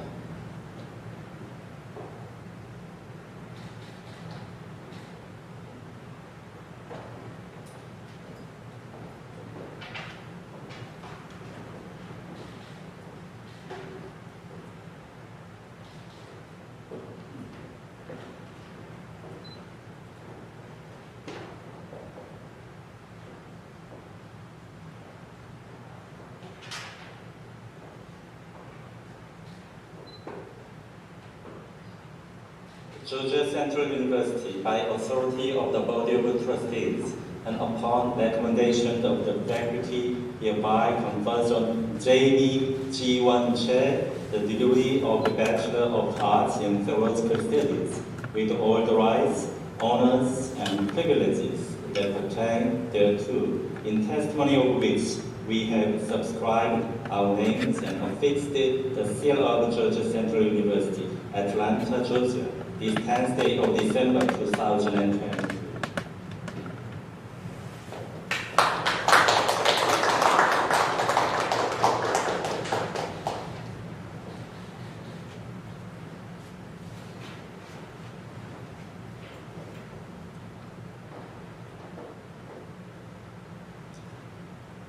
Georgia Central University, by authority of the Board of Trustees and upon recommendation of the faculty, hereby confers on J.B. Ji-won Che the degree of Bachelor of Arts in Theological Studies, with all the rights, honors, and privileges that pertain thereto, in testimony of which we have subscribed our names and affixed the seal of Georgia Central University, Atlanta, Georgia, this 10th day of December 2020.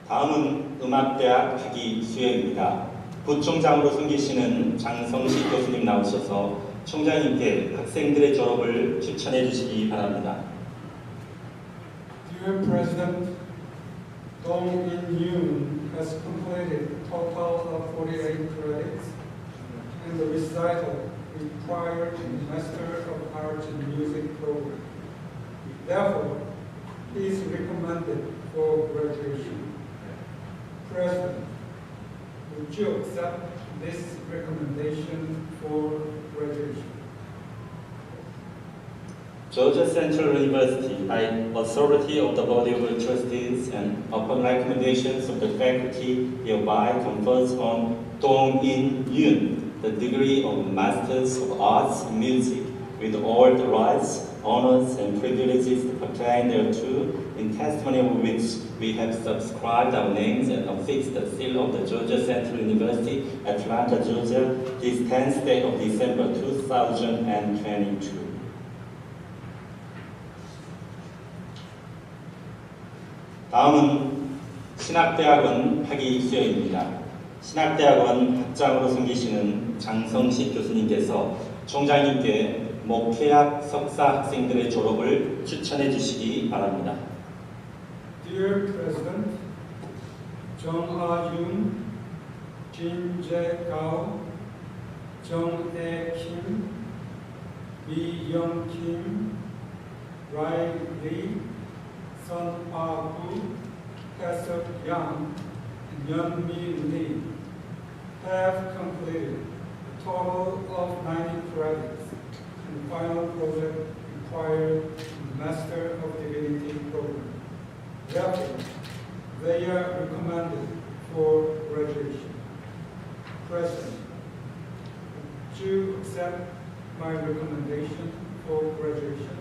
다음은 음악대학 학위 수여입니다. 부총장으로 섬기시는 장성식 교수님 나오셔서 총장님께 학생들의 졸업을 추천해 주시기 바랍니다. Dear President, Dong In-yoon has completed a total of 48 credits and the recital required in Master of Arts in Music program. Therefore, he is recommended for graduation. President, would you accept this recommendation for graduation? Georgia Central University, by authority of the Board of Trustees and upon recommendations of the faculty, hereby confers on Dong In-yoon the degree of Masters of Arts in Music with all the rights, honors, and privileges pertaining thereto, in testimony of which we have subscribed our names and affixed the seal of the Georgia Central University, Atlanta, Georgia, this 10th day of December 2022. 다음은 신학대학원 학위 수여입니다. 신학대학원 학장으로 섬기시는 장성식 교수님께서 총장님께 목회학 석사 학생들의 졸업을 추천해 주시기 바랍니다. Dear President, Jung Ah-yoon, Jin Jae-gao, Jung A-kim, Lee Young-kim, Rai Lee, Sun Ah-gu, Tae-seok Yang, and Yeon-mi Lee have completed a total of 90 credits in the final project required in the Master of Divinity program. Therefore, they are recommended for graduation. President, would you accept my recommendation for graduation?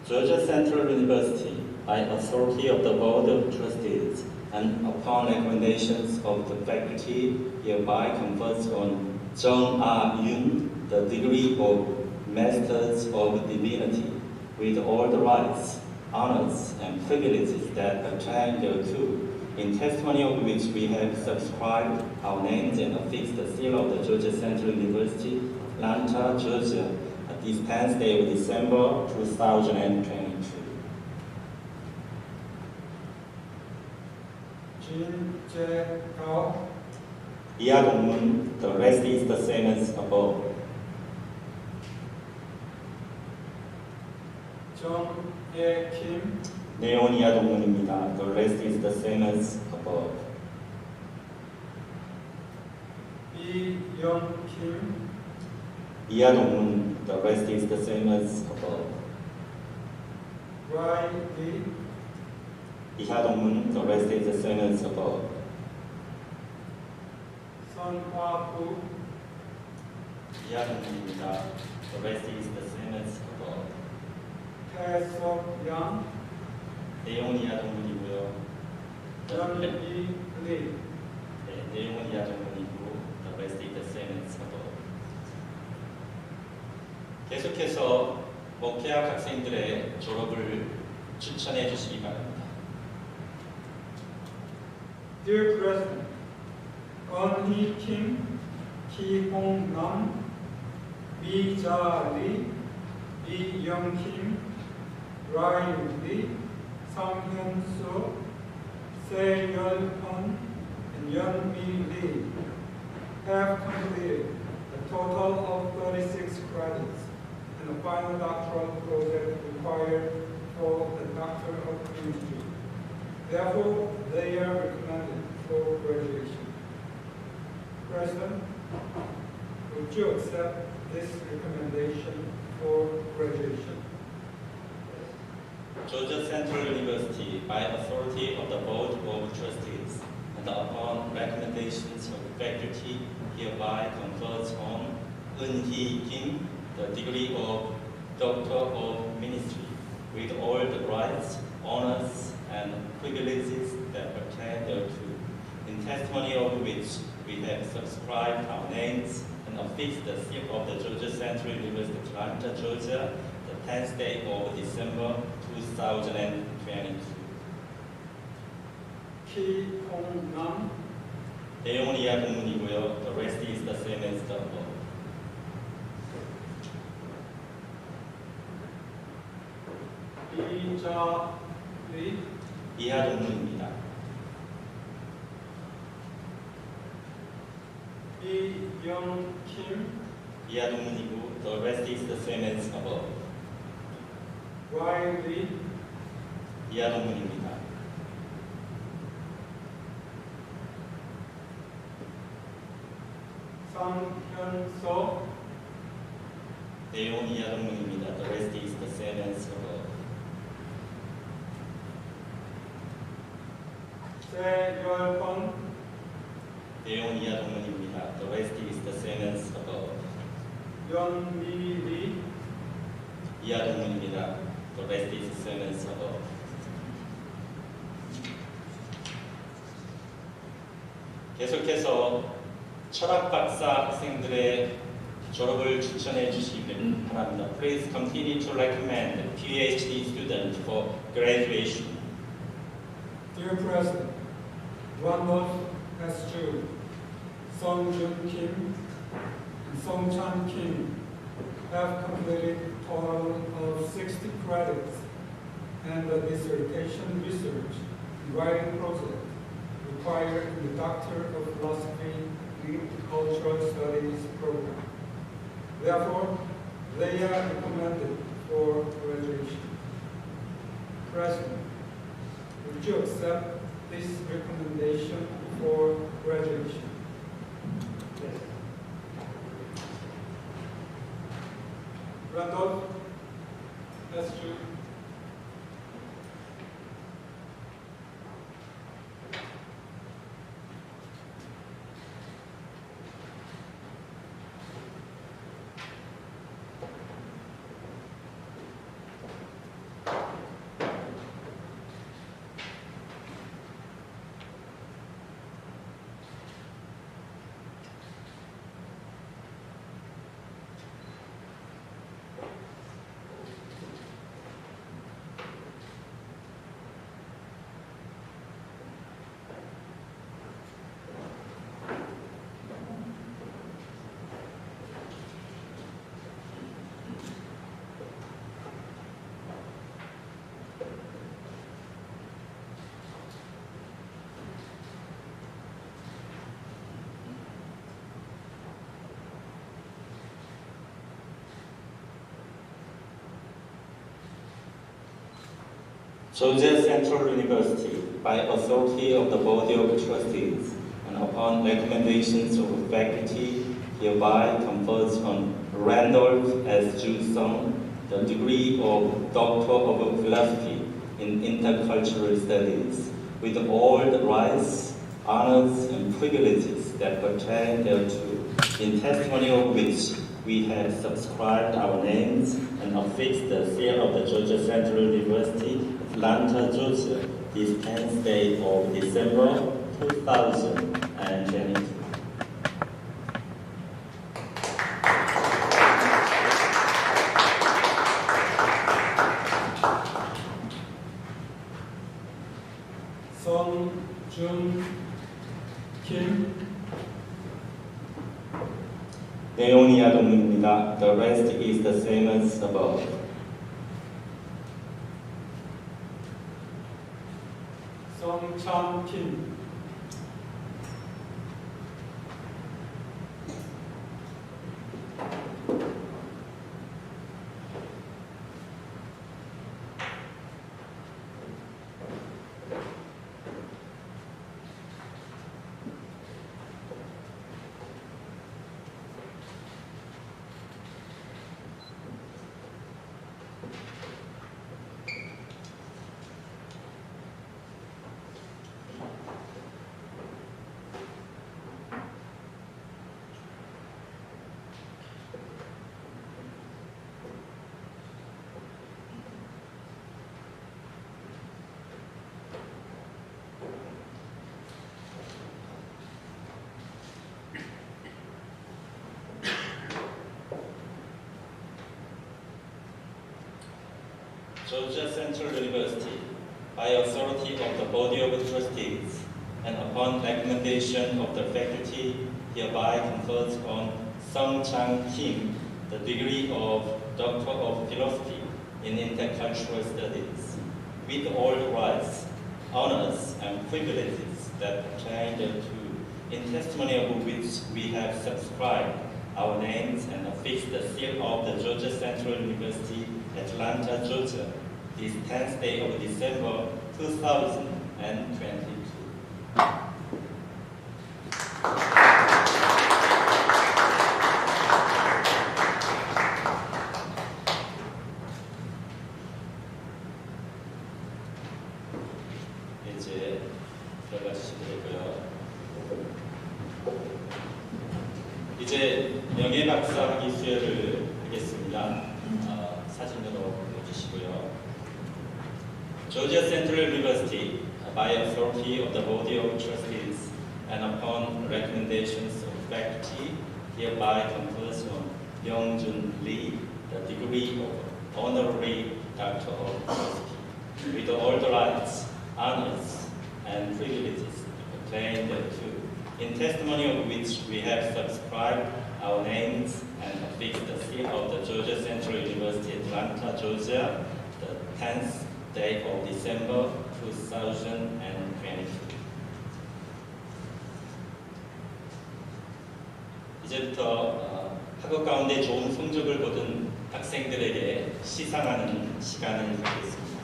Georgia Central University, by authority of the Board of Trustees and upon recommendations of the faculty, hereby confers on Jung Ah-yoon the degree of Masters of Divinity with all the rights, honors, and privileges that pertain thereto, in testimony of which we have subscribed our names and affixed the seal of the Georgia Central University, Atlanta, Georgia, at this 10th day of December 2022. Jin Jae-gao, 이하 동문, the rest is the same as above. Jung A-kim, 내용은 이하 동문입니다. The rest is the same as above. Lee Young-kim, 이하 동문, the rest is the same as above. Rai Lee, 이하 동문, the rest is the same as above. Sun Ah-gu, 이하 동문입니다. The rest is the same as above. Tae-seok Yang, 내용은 이하 동문이고요. Yeon-mi Lee. 네, 내용은 이하 동문이고, the rest is the same as above. 계속해서 목회학 학생들의 졸업을 추천해 주시기 바랍니다. Dear President, Eun-hee Kim, Ki-hong Nam, Mi-ja Lee, Lee Young-kim, Rai Lee, Sang-hyun Soo, Se-yeol-hun, and Yeon-mi Lee have completed a total of 36 credits in the final doctoral project required for the Doctor of Ministry. Therefore, they are recommended for graduation. President, would you accept this recommendation for graduation? Georgia Central University, by authority of the Board of Trustees and upon recommendations of the faculty, hereby confers on Eun-hee Kim the degree of Doctor of Ministry with all the rights, honors, and privileges that pertain thereto, in testimony of which we have subscribed our names and affixed the seal of the Georgia Central University, Atlanta, Georgia, the 10th day of December 2022. Ki-hong Nam, 내용은 이하 동문이고요. The rest is the same as the above. Mi-ja Lee, 이하 동문입니다. Lee Young-kim, 이하 동문이고 the rest is the same as above. Rai Lee, 이하 동문입니다. Sang-hyun Soo, 내용은 이하 동문입니다. The rest is the same as above. Se-yeol-hun, 내용은 이하 동문입니다. The rest is the same as above. 연미 리, 이하 동문입니다. The rest is same as above. 계속해서 철학 박사 학생들의 졸업을 추천해 주시길 바랍니다. Please continue to recommend PhD students for graduation. Dear President, Randolph S. Chu, Sung Jun Kim, and Sung Chan Kim have completed a total of 60 credits and a dissertation research and writing project required in the Doctor of Philosophy in Cultural Studies program. Therefore, they are recommended for graduation. President, would you accept this recommendation for graduation? Yes. Randolph S. Chu. Georgia Central University, by authority of the Board of Trustees, and upon recommendations of faculty, hereby confers on Randolph S. Chu Sung the degree of Doctor of Philosophy in Intercultural Studies, with all the rights, honors, and privileges that pertain thereto, in testimony of which we have subscribed our names and affixed the seal of the Georgia Central University, Atlanta, Georgia, this 10th day of December 2022. Sung Jun Kim, 내용이 이하 동문입니다. The rest is the same as above. Sung Chan Kim, Georgia Central University, by authority of the Board of Trustees, and upon recommendation of the faculty, hereby confers on Sung Chan Kim the degree of Doctor of Philosophy in Intercultural Studies, with all rights, honors, and privileges that pertain thereto, in testimony of which we have subscribed our names and affixed the seal of the Georgia Central University, Atlanta, Georgia, this 10th day of December 2022. 이제 들어가 주시면 되고요. 이제 명예박사학위 수여를 하겠습니다. 사진으로 보여주시고요. Georgia Central University, by authority of the Board of Trustees and upon recommendations of faculty, hereby confers on Young-Jun Lee the degree of Honorary Doctor of Philosophy, with all the rights, honors, and privileges claimed to, in testimony of which we have subscribed our names and affixed the seal of the Georgia Central University, Atlanta, Georgia, the 10th day of December 2022. 이제부터 학업 가운데 좋은 성적을 거둔 학생들에게 시상하는 시간을 갖겠습니다.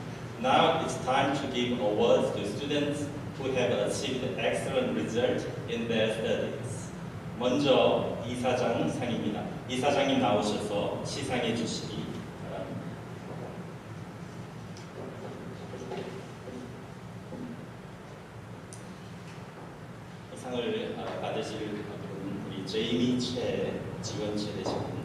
Now it's time to give awards to students who have achieved excellent result in their studies. 먼저 이사장 상입니다. 이사장님 나오셔서 시상해 주시기 바랍니다. 이 상을 받으실 분은 우리 제이미 최 지원체 되신 분.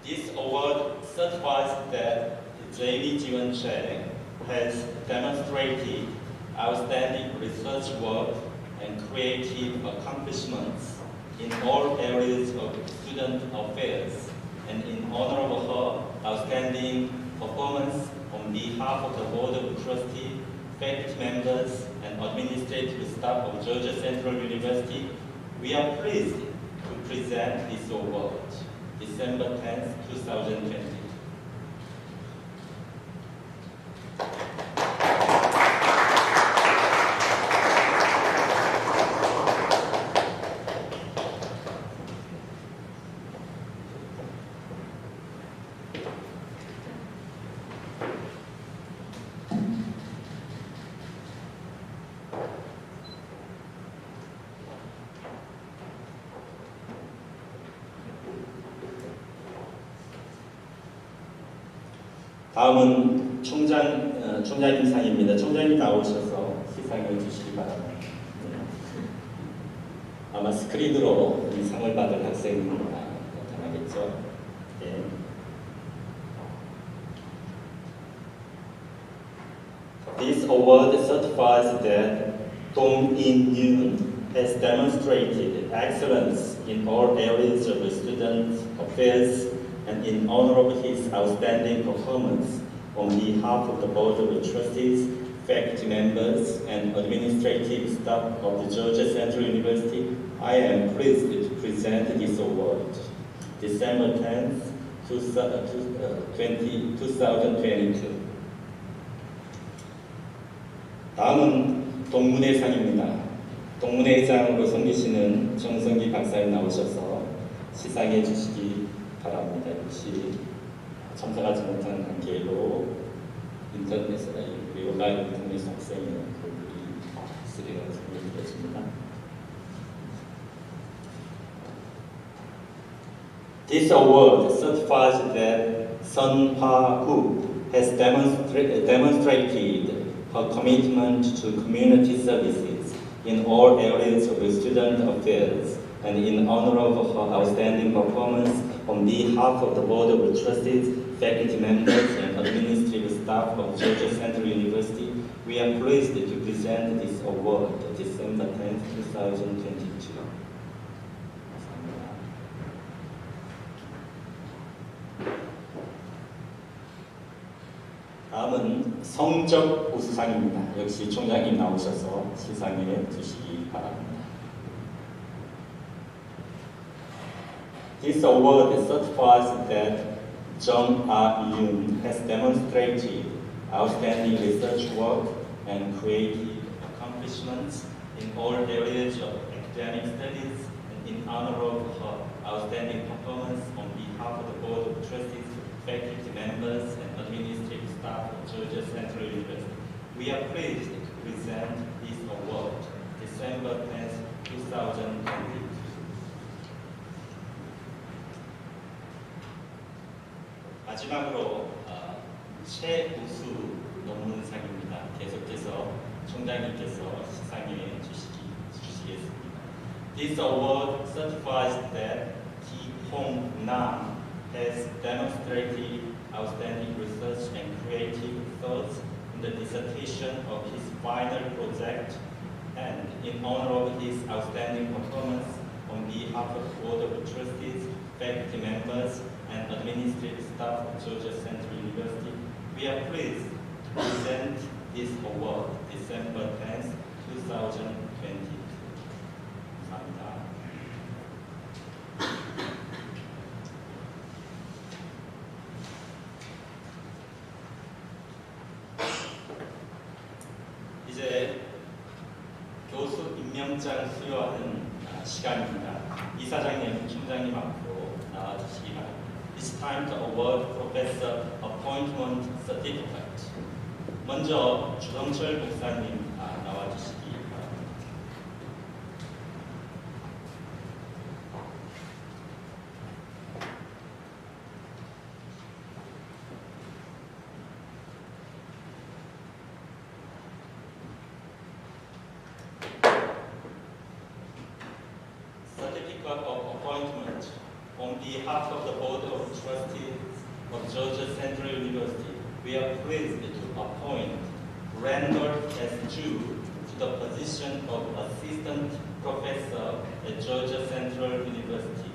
This award certifies that Jamie Jiwon Choi has demonstrated outstanding research work and creative accomplishments in all areas of student affairs, and in honor of her outstanding performance on behalf of the Board of Trustees, faculty members, and administrative staff of Georgia Central University, we are pleased to present this award. December 10th, 2020. 다음은 총장님 상입니다. 총장님 나오셔서 시상해 주시기 바랍니다. 아마 스크린으로 이 상을 받을 학생이 나타나겠죠. 네. This award certifies that Dong In-yoon has demonstrated excellence in all areas of student affairs, and in honor of his outstanding performance on behalf of the Board of Trustees, faculty members, and administrative staff of the Georgia Central University, I am pleased to present this award. December 10th, 2022. 다음은 동문회상입니다. 동문회장으로 섬기시는 정성기 박사님 나오셔서 시상해 주시기 바랍니다. 역시 참석하지 못한 관계로 인터넷에 그리고 라이브 통해서 학생의 글이 쓰리가 전해드렸습니다. This award certifies that Sun Ha-gu has demonstrated her commitment to community services in all areas of student affairs, and in honor of her outstanding performance on behalf of the Board of Trustees, faculty members, and administrative staff of Georgia Central University, we are pleased to present this award December 10, 2022. 다음은 성적 우수상입니다. 역시 총장님 나오셔서 시상해 주시기 바랍니다. This award certifies that Jung Ah-yoon has demonstrated outstanding research work and creative accomplishments in all areas of academic studies, and in honor of her outstanding performance on behalf of the Board of Trustees, faculty members, and administrative staff of Georgia Central University. We are pleased to present this award December 10, 2020. 마지막으로 최우수 논문상입니다. 계속해서 총장님께서 시상해 주시겠습니다. This award certifies that Ki Hong Nam has demonstrated outstanding research and creative thoughts in the dissertation of his final project, and in honor of his outstanding performance on behalf of the Board of Trustees, faculty members, and administrative staff of Georgia Central University, we are pleased to present this award December 10th, 2022. 감사합니다. 이제 교수 임명장 수여하는 시간입니다. 이사장님, 총장님 앞으로 나와주시기 바랍니다. It's time to award Professor Appointment Certificate. 먼저 주성철 목사님 나와주시기 바랍니다. Certificate of Appointment on behalf of the Board of Trustees of Georgia Central University, we are pleased to appoint Randolph S. Chu to the position of Assistant Professor at Georgia Central University.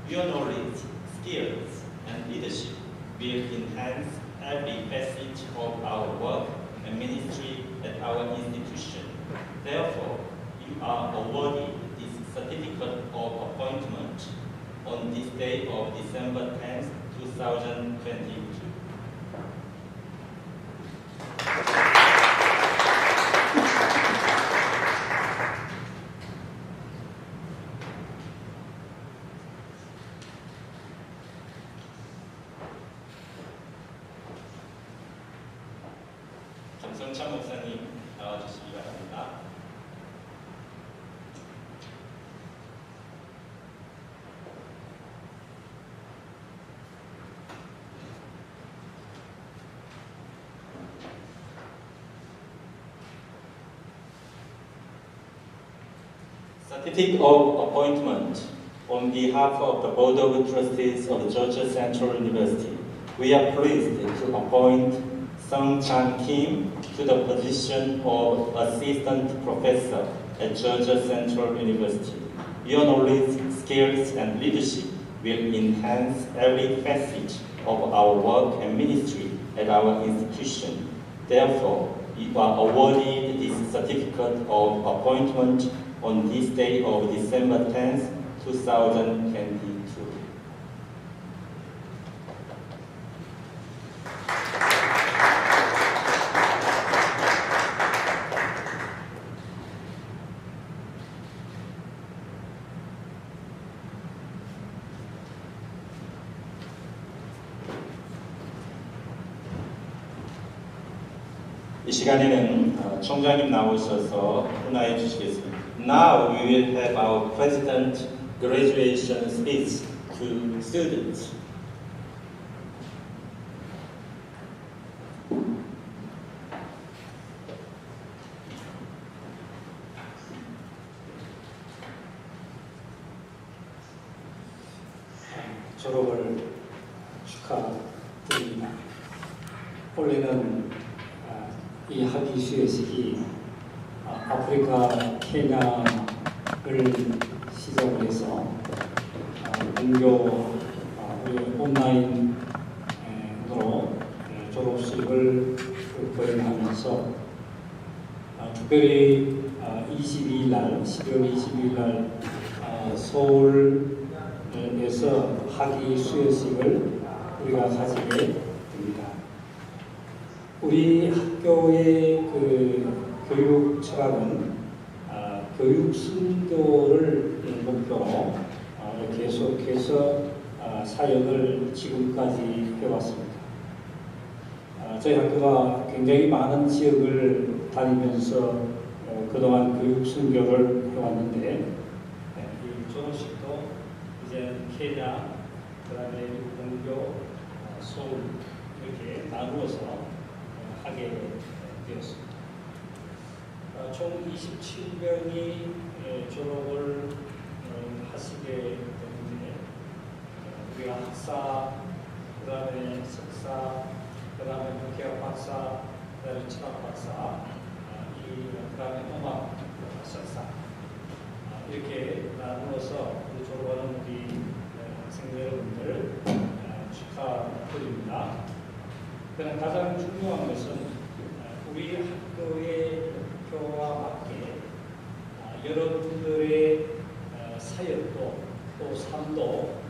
Your knowledge, skills, and leadership will enhance every facet of our work and ministry at our institution. Therefore, you are awarded this certificate of appointment on this day of December 10th, 2022. 정성찬 목사님 나와주시기 바랍니다. Certificate of Appointment on behalf of the Board of Trustees of Georgia Central University. We are pleased to appoint Sung Chan Kim to the position of Assistant Professor at Georgia Central University. Your knowledge, skills, and leadership will enhance every facet of our work and ministry at our institution. Therefore, you are awarded this certificate of appointment on this day of December 10th, 2022. 이 시간에는 총장님 나오셔서 훈화해 주시겠습니다. Now we will have our President graduation speech to students. 졸업을 축하드립니다. 원래는 이 학위 수여식이 아프리카 케냐를 시작을 해서 공교 온라인으로 졸업식을 거행하면서 특별히 22일 날 12월 22일 날 서울에서 학위 수여식을 우리가 가지게 됩니다. 우리 학교의 그 교육 철학은 교육 순교를 목표로 계속해서 사역을 지금까지 해왔습니다. 저희 학교가 굉장히 많은 지역을 다니면서 그동안 교육 순교를 해왔는데 이 졸업식도 이제 케냐, 그다음에 공교, 서울 이렇게 나누어서 하게 되었습니다. 총 27명이 졸업을 하시게 되는데 우리가 학사, 그 다음에 석사, 그 다음에 문계학 박사, 그 다음에 철학 박사, 그 다음에 음악 석사 이렇게 나누어서 우리 졸업하는 우리 학생 여러분들 축하드립니다. 그러나 가장 중요한 것은 우리 학교의 목표와 맞게 여러분들의 사역도 또 삶도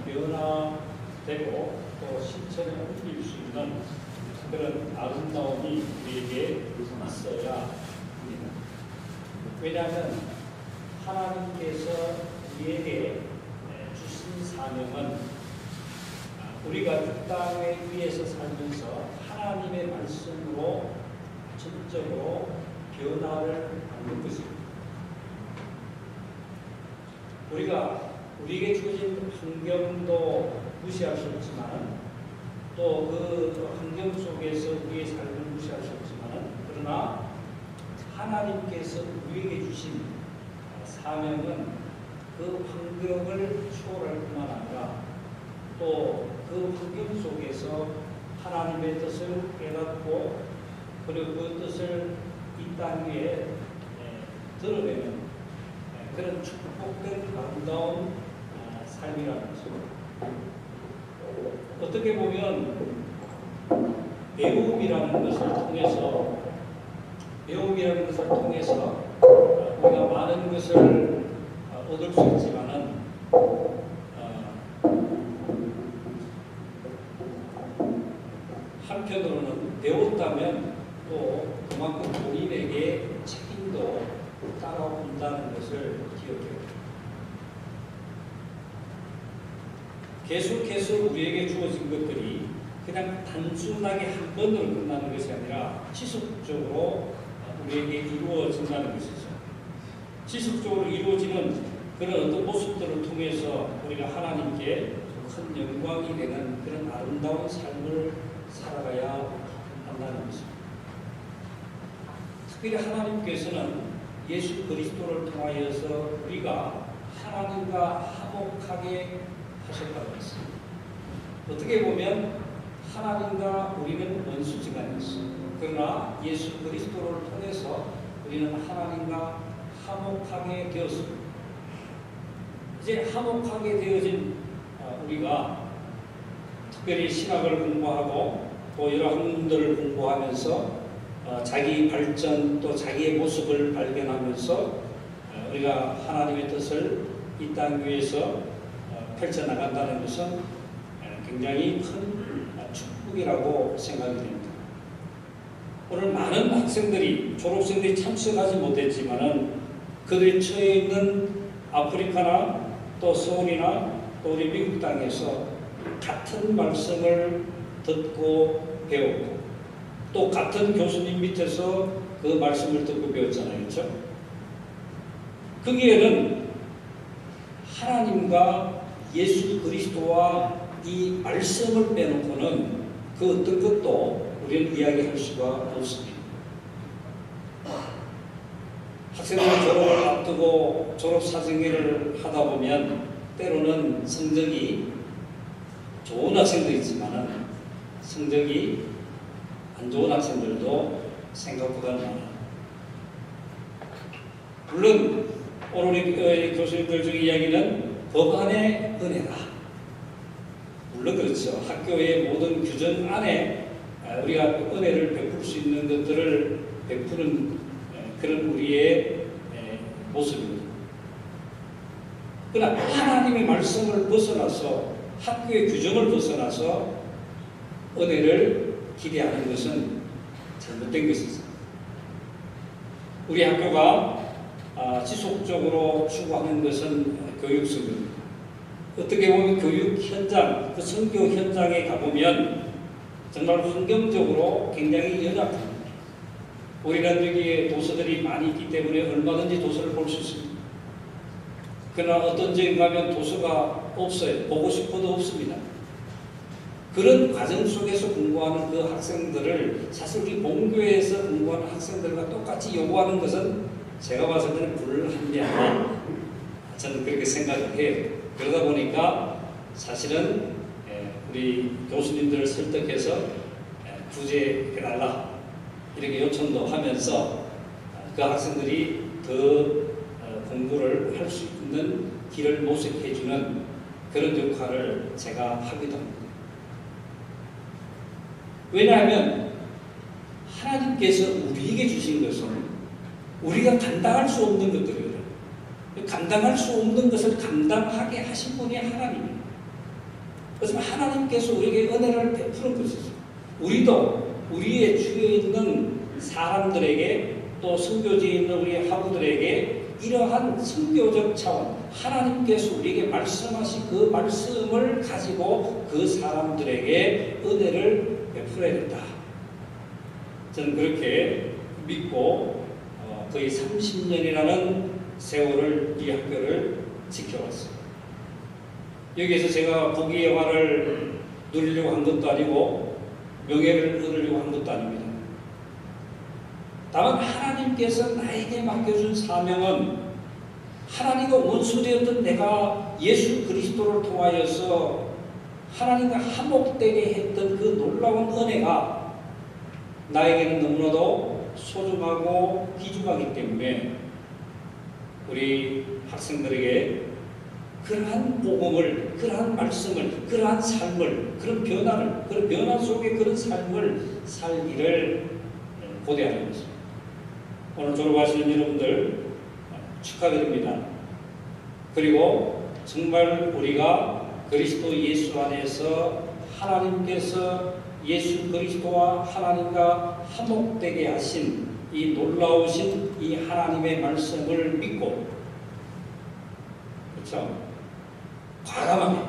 변화되고 또 실천에 옮길 수 있는 그런 아름다움이 우리에게 있어야 합니다. 왜냐하면 하나님께서 우리에게 주신 사명은 우리가 이 땅 위에서 살면서 하나님의 말씀으로 전적으로 변화를 받는 것입니다. 우리에게 주어진 환경도 무시할 수 없지만 또 그 환경 속에서 우리의 삶을 무시할 수 없지만 그러나 하나님께서 우리에게 주신 사명은 그 환경을 초월할 뿐만 아니라 또 그 환경 속에서 하나님의 뜻을 깨닫고 그리고 그 뜻을 이 땅 위에 드러내는 그런 축복된 아름다운 삶이라는 것입니다. 어떻게 보면 배움이라는 것을 통해서 우리가 많은 것을 얻을 수 있지만은 한편으로는 배웠다면 또 그만큼 본인에게 책임도 따라온다는 것을 기억해요. 계속해서 우리에게 주어진 것들이 그냥 단순하게 한 번으로 끝나는 것이 아니라 지속적으로 우리에게 이루어진다는 것이죠. 지속적으로 이루어지는 그런 어떤 모습들을 통해서 우리가 하나님께 큰 영광이 되는 그런 아름다운 삶을 살아가야 한다는 것입니다. 특별히 하나님께서는 예수 그리스도를 통하여서 우리가 하나님과 화목하게 하셨다고 했습니다. 어떻게 보면 하나님과 우리는 원수지간이었습니다. 그러나 예수 그리스도를 통해서 우리는 하나님과 화목하게 되었습니다. 이제 화목하게 되어진 우리가 특별히 신학을 공부하고 또 여러 학문들을 공부하면서 자기 발전 또 자기의 모습을 발견하면서 우리가 하나님의 뜻을 이 땅 위에서 펼쳐나간다는 것은 굉장히 큰 축복이라고 생각이 됩니다. 오늘 많은 학생들이 졸업생들이 참석하지 못했지만은 그들이 처해 있는 아프리카나 또 서울이나 또 우리 미국 땅에서 같은 말씀을 듣고 배웠고 또 같은 교수님 밑에서 그 말씀을 듣고 배웠잖아요. 그렇죠? 거기에는 하나님과 예수 그리스도와 이 말씀을 빼놓고는 그 어떤 것도 우리는 이야기할 수가 없습니다. 학생들 졸업을 앞두고 졸업사정회를 하다 보면 때로는 성적이 좋은 학생도 있지만 성적이 안 좋은 학생들도 생각보다 많아요. 물론 오늘 교수님들 중에 이야기는 법안의 은혜다. 물론 그렇죠. 학교의 모든 규정 안에 우리가 은혜를 베풀 수 있는 것들을 베푸는 그런 우리의 모습입니다. 그러나 하나님의 말씀을 벗어나서 학교의 규정을 벗어나서 은혜를 기대하는 것은 잘못된 것이죠. 우리 학교가 지속적으로 추구하는 것은 교육성입니다. 어떻게 보면 교육 현장, 그 선교 현장에 가보면 정말 환경적으로 굉장히 연약합니다. 우리는 여기에 도서들이 많이 있기 때문에 얼마든지 도서를 볼 수 있습니다. 그러나 어떤 지역에 가면 도서가 없어요. 보고 싶어도 없습니다. 그런 과정 속에서 공부하는 그 학생들을 사실 우리 본교에서 공부하는 학생들과 똑같이 요구하는 것은 제가 봤을 때는 불합리하다. 저는 그렇게 생각을 해요. 그러다 보니까 사실은 우리 교수님들을 설득해서 구제해달라 이렇게 요청도 하면서 그 학생들이 더 공부를 할 수 있는 길을 모색해주는 그런 역할을 제가 하기도 합니다. 왜냐하면 하나님께서 우리에게 주신 것은 우리가 감당할 수 없는 것들이에요. 감당할 수 없는 것을 감당하게 하신 분이 하나님이에요. 그래서 하나님께서 우리에게 은혜를 베푸는 것이죠. 우리도 우리의 주위에 있는 사람들에게 또 선교지에 있는 우리 하부들에게 이러한 선교적 차원, 하나님께서 우리에게 말씀하신 그 말씀을 가지고 그 사람들에게 은혜를 베풀어야겠다. 저는 그렇게 믿고 거의 30년이라는 세월을 이 학교를 지켜왔어요. 여기에서 제가 부귀 영화를 누리려고 한 것도 아니고 명예를 얻으려고 한 것도 아닙니다. 다만 하나님께서 나에게 맡겨준 사명은 하나님과 원수되었던 내가 예수 그리스도를 통하여서 하나님과 화목되게 했던 그 놀라운 은혜가 나에게는 너무나도 소중하고 귀중하기 때문에 우리 학생들에게 그러한 복음을, 그러한 말씀을, 그러한 삶을, 그런 변화 속에 그런 삶을 살기를 고대하는 것입니다. 오늘 졸업하시는 여러분들 축하드립니다. 그리고 정말 우리가 그리스도 예수 안에서 하나님께서 예수 그리스도와 하나님과 화목되게 하신 이 놀라우신 이 하나님의 말씀을 믿고, 그렇죠? 과감하게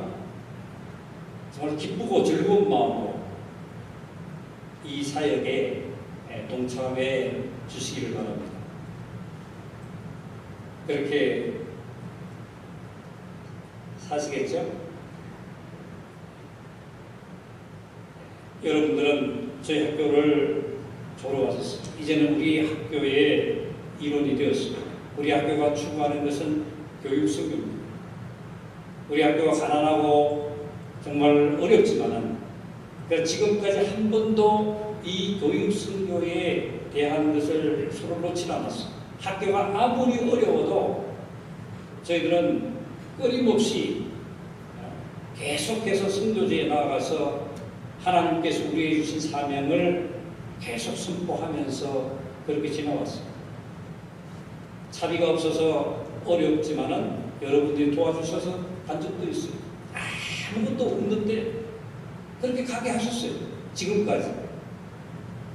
정말 기쁘고 즐거운 마음으로 이 사역에 동참해 주시기를 바랍니다. 그렇게 사시겠죠? 여러분들은 저희 학교를 졸업하셨습니다. 이제는 우리 학교의 일원이 되었습니다. 우리 학교가 추구하는 것은 교육 선교입니다. 우리 학교가 가난하고 정말 어렵지만은 지금까지 한 번도 이 교육 선교에 대한 것을 서로 놓지 않았습니다. 학교가 아무리 어려워도 저희들은 끊임없이 계속해서 선교지에 나아가서 하나님께서 우리에게 주신 사명을 계속 선포하면서 그렇게 지나왔습니다. 차비가 없어서 어렵지만은 여러분들이 도와주셔서 간 적도 있어요. 아무것도 없는데 그렇게 가게 하셨어요. 지금까지.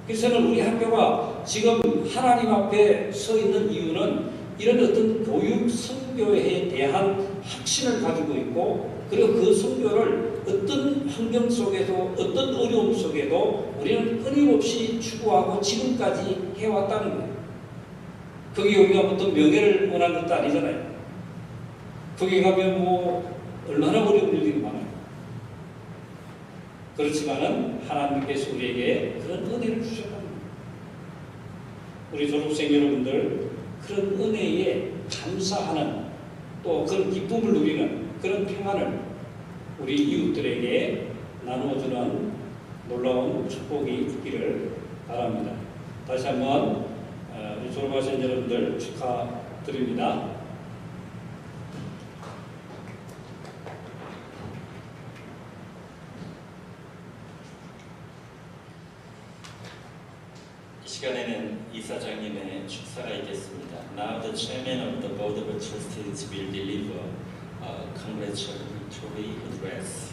그래서 저는 우리 학교가 지금 하나님 앞에 서 있는 이유는 이런 어떤 교육 선교에 대한 확신을 가지고 있고, 그리고 그 선교를 어떤 환경 속에도 어떤 어려움 속에도 우리는 끊임없이 추구하고 지금까지 해왔다는 거예요. 거기 우리가 어떤 명예를 원한 것도 아니잖아요. 거기 가면 뭐 얼마나 어려운 일들이 많아요. 그렇지만은 하나님께서 우리에게 그런 은혜를 주셨다는 거예요. 우리 졸업생 여러분들 그런 은혜에 감사하는, 또 그런 기쁨을 누리는 그런 평안을 우리 이웃들에게 나누어주는 놀라운 축복이 있기를 바랍니다. 다시 한번 우리 졸업하신 여러분들 축하드립니다. 이 시간에는 이사장님의 축사가 있겠습니다. Now the chairman of the board of trustees will deliver a congratulatory address.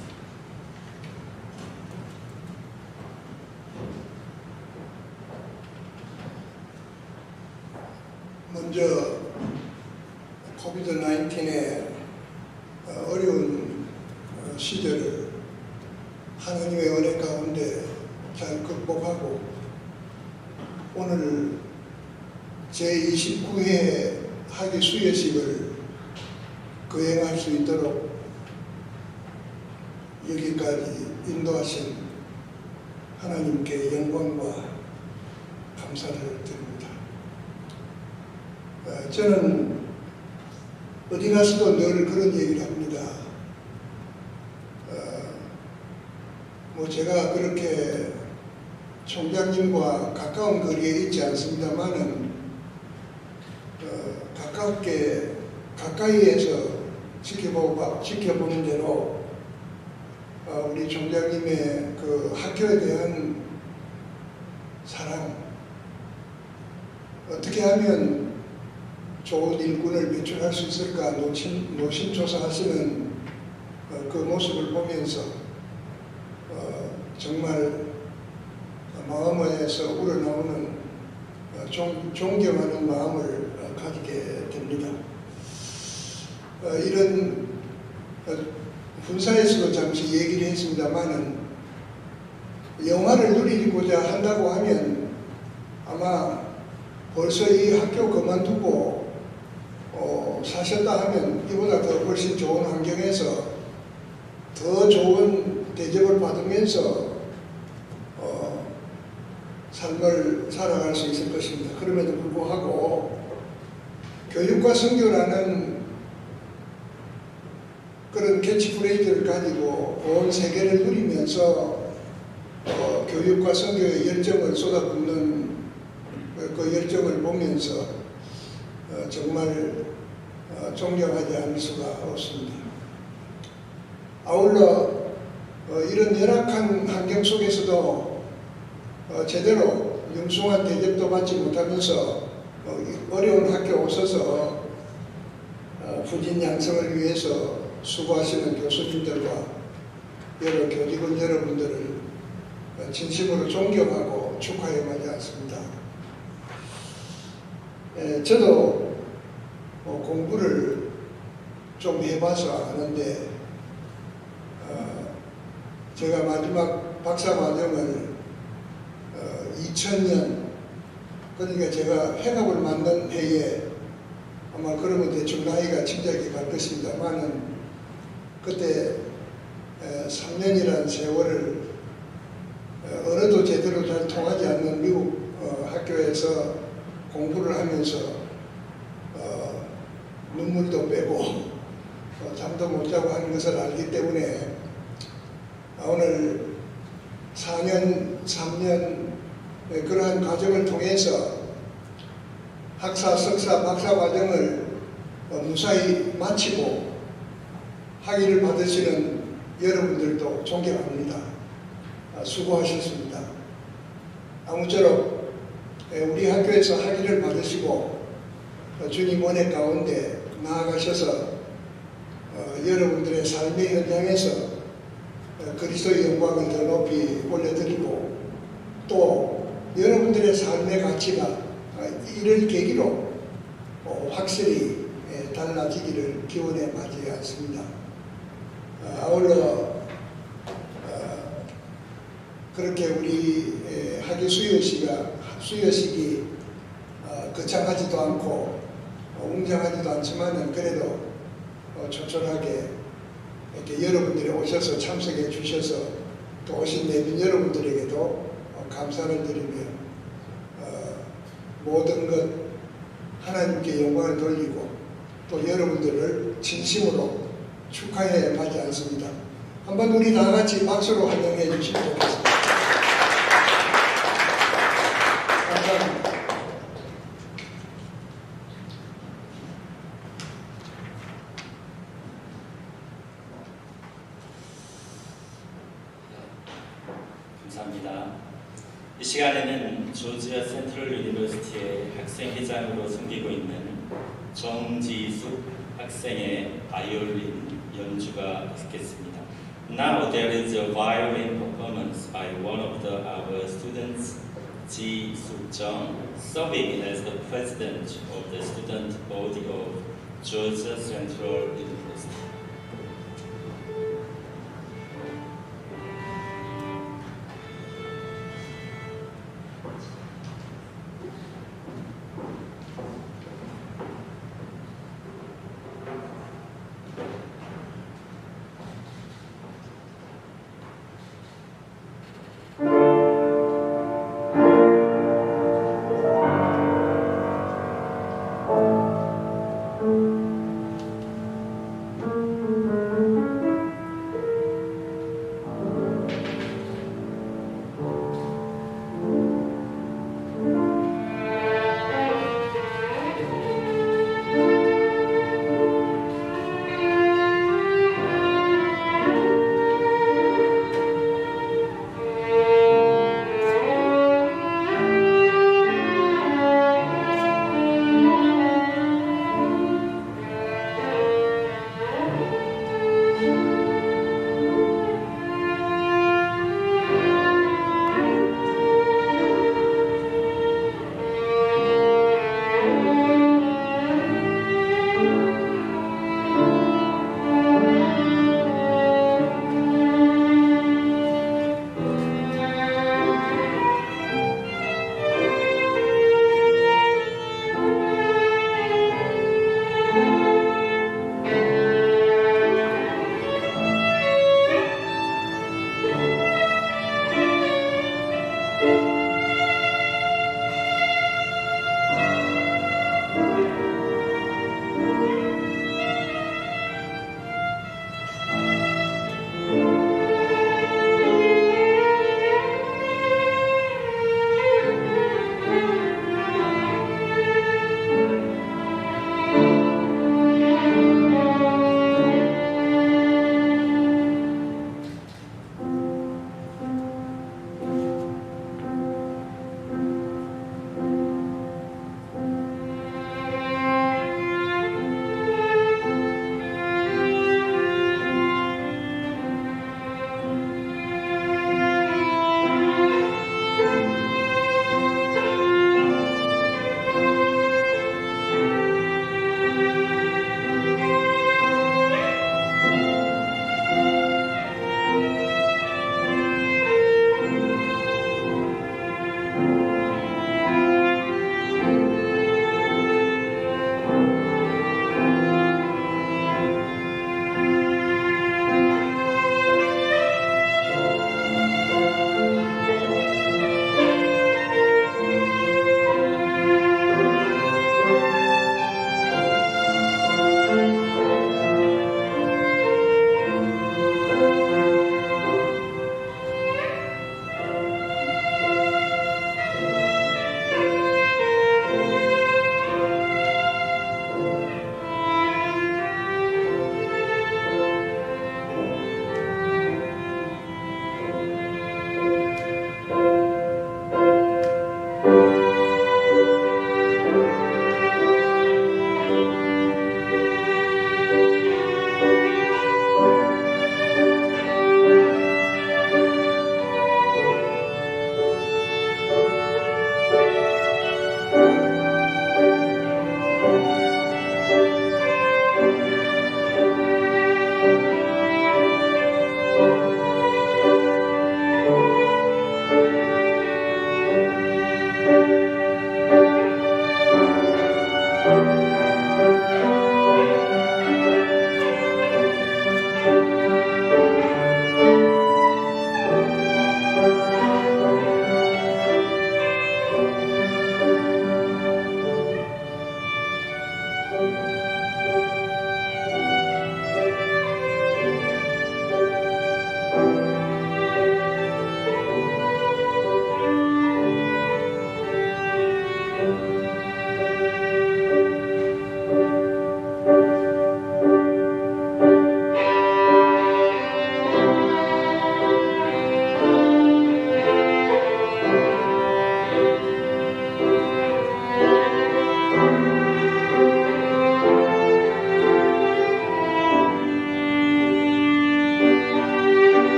먼저 코비드-19의 어려운 시절을 하나님의 은혜 가운데 잘 극복하고 오늘 제29회 학위 수여식을 거행할 수 있도록 여기까지 인도하신 하나님께 영광과 감사를 드립니다. 저는 어디 가서도 늘 그런 얘기를 합니다. 제가 그렇게 총장님과 가까운 거리에 있지 않습니다만은 가까이에서 지켜보는 대로 우리 총장님의 그 학교에 대한 사랑, 어떻게 하면 좋은 일꾼을 배출할 수 있을까 노심초사하시는 그 모습을 보면서 정말 마음에서 우러나오는 존경하는 마음을 가지게 됩니다. 이런 군사에서도 잠시 얘기를 했습니다만은 영화를 누리고자 한다고 하면 아마 벌써 이 학교 그만두고 사셨다 하면 이보다 더 훨씬 좋은 환경에서 더 좋은 대접을 받으면서 삶을 살아갈 수 있을 것입니다. 그럼에도 불구하고 교육과 선교라는 그런 캐치프레이즈를 가지고 온 세계를 누리면서 교육과 선교의 열정을 쏟아붓는 그 열정을 보면서 정말 존경하지 않을 수가 없습니다. 아울러 이런 열악한 환경 속에서도 제대로 융숭한 대접도 받지 못하면서 어려운 학교 오셔서 후진 양성을 위해서 수고하시는 교수님들과 여러 교직원 여러분들을 진심으로 존경하고 축하해 마지 않습니다. 저도 공부를 좀 해봐서 아는데 제가 마지막 박사과정을 2000년, 그러니까 제가 해갑을 만든 해에 아마 그러면 대충 나이가 짐작이 갈 것입니다만은 그때 3년이라는 세월을 언어도 제대로 잘 통하지 않는 미국 학교에서 공부를 하면서 눈물도 빼고 잠도 못 자고 하는 것을 알기 때문에 오늘 4년, 3년 그러한 과정을 통해서 학사, 석사, 박사 과정을 무사히 마치고 학위를 받으시는 여러분들도 존경합니다. 수고하셨습니다. 아무쪼록 우리 학교에서 학위를 받으시고 주님 은혜 가운데 나아가셔서 여러분들의 삶의 현장에서 그리스도의 영광을 더 높이 올려드리고 또 여러분들의 삶의 가치가 이를 계기로 확실히 달라지기를 기원해 마지 않습니다. 아울러 그렇게 우리 학위 수여식이 거창하지도 않고 웅장하지도 않지만은 그래도 조촐하게 이렇게 여러분들이 오셔서 참석해 주셔서 또 오신 내빈 여러분들에게도 감사를 드리며 모든 것 하나님께 영광을 돌리고 또 여러분들을 진심으로 축하해 마지 않습니다. 한번 우리 다 같이 박수로 환영해 주시면 좋겠습니다. 감사합니다. 감사합니다. 이 시간에는 조지아 센트럴 유니버시티의 학생회장으로 섬기고 있는 정지숙 학생의 바이올린 연주가 있겠습니다. Now there is a violin performance by one of our students, Ji Suk Jung, serving as the president of the student body of Georgia Central University.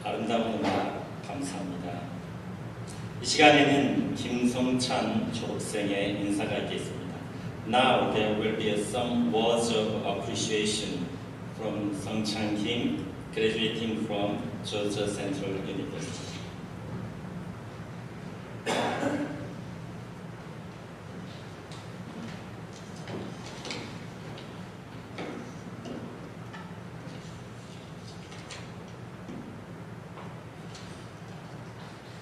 아름다운 음악 감사합니다. 이 시간에는 김성찬 졸업생의 인사가 있겠습니다. Now there will be some words of appreciation from Sungchan Kim, graduating from Georgia Central University.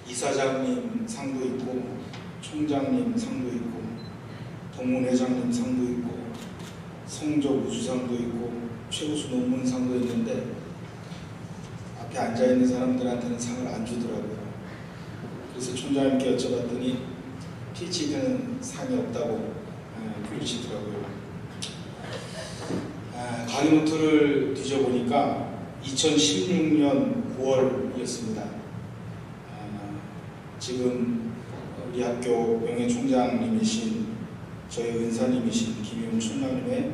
이사장님 상도 있고, 총장님 상도 있고, 동문회장님 상도 있고, 성적 우수상도 있고, 최우수 논문상도 있는데 앞에 앉아있는 사람들한테는 상을 안 주더라고요. 그래서 총장님께 여쭤봤더니 PhD는 상이 없다고 그러시더라고요. 강의 노트를 뒤져보니까 2016년 9월이었습니다. 지금 우리 학교 명예총장님이신 저희 은사님이신 김용 총장님의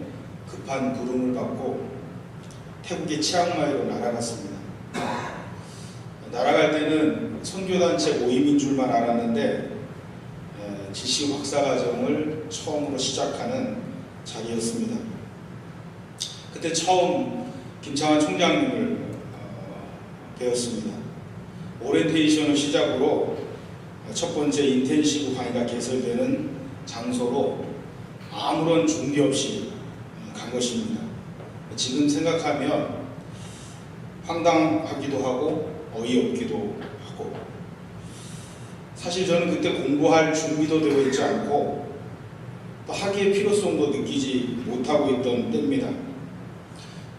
급한 부름을 받고 태국의 치앙마이로 날아갔습니다. 날아갈 때는 선교단체 모임인 줄만 알았는데 지시 박사과정을 처음으로 시작하는 자리였습니다. 그때 처음 김창환 총장님을 배웠습니다. 오리엔테이션을 시작으로 첫 번째 인텐시브 강의가 개설되는 장소로 아무런 준비 없이 간 것입니다. 지금 생각하면 황당하기도 하고 어이없기도 하고, 사실 저는 그때 공부할 준비도 되어 있지 않고 또 학위의 필요성도 느끼지 못하고 있던 때입니다.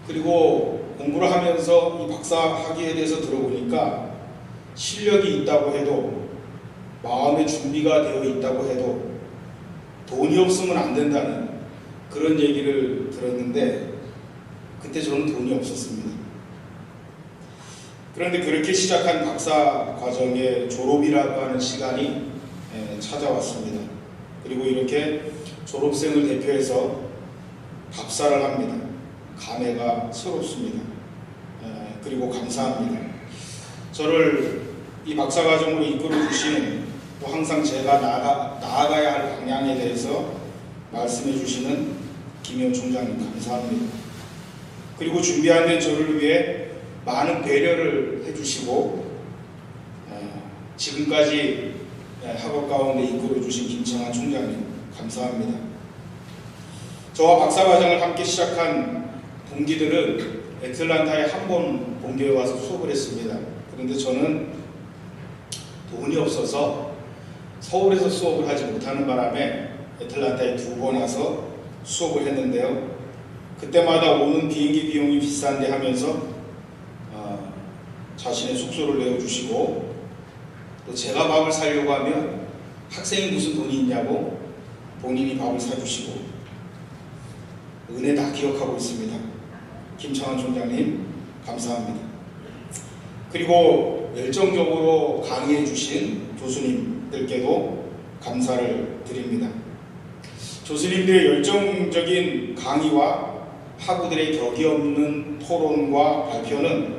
그리고 공부를 하면서 이 박사 학위에 대해서 들어보니까 실력이 있다고 해도, 마음의 준비가 되어 있다고 해도 돈이 없으면 안 된다는 그런 얘기를 들었는데 그때 저는 돈이 없었습니다. 그런데 그렇게 시작한 박사 과정의 졸업이라고 하는 시간이 찾아왔습니다. 그리고 이렇게 졸업생을 대표해서 답사를 합니다. 감회가 새롭습니다. 그리고 감사합니다. 저를 이 박사 과정으로 이끌어 주신, 또 항상 제가 나아가야 할 방향에 대해서 말씀해 주시는 김용 총장님 감사합니다. 그리고 준비하는 저를 위해 많은 배려를 해주시고 지금까지 학업 가운데 이끌어 주신 김창환 총장님 감사합니다. 저와 박사 과정을 함께 시작한 동기들은 애틀란타에 한 번 본교에 와서 수업을 했습니다. 그런데 저는 돈이 없어서 서울에서 수업을 하지 못하는 바람에 애틀란타에 2번 와서 수업을 했는데요. 그때마다 오는 비행기 비용이 비싼데 하면서 자신의 숙소를 내어주시고, 또 제가 밥을 사려고 하면 학생이 무슨 돈이 있냐고 본인이 밥을 사주시고, 은혜 다 기억하고 있습니다. 김창환 총장님 감사합니다. 그리고 열정적으로 강의해 주신 교수님들께도 감사를 드립니다. 교수님들의 열정적인 강의와 학우들의 격이 없는 토론과 발표는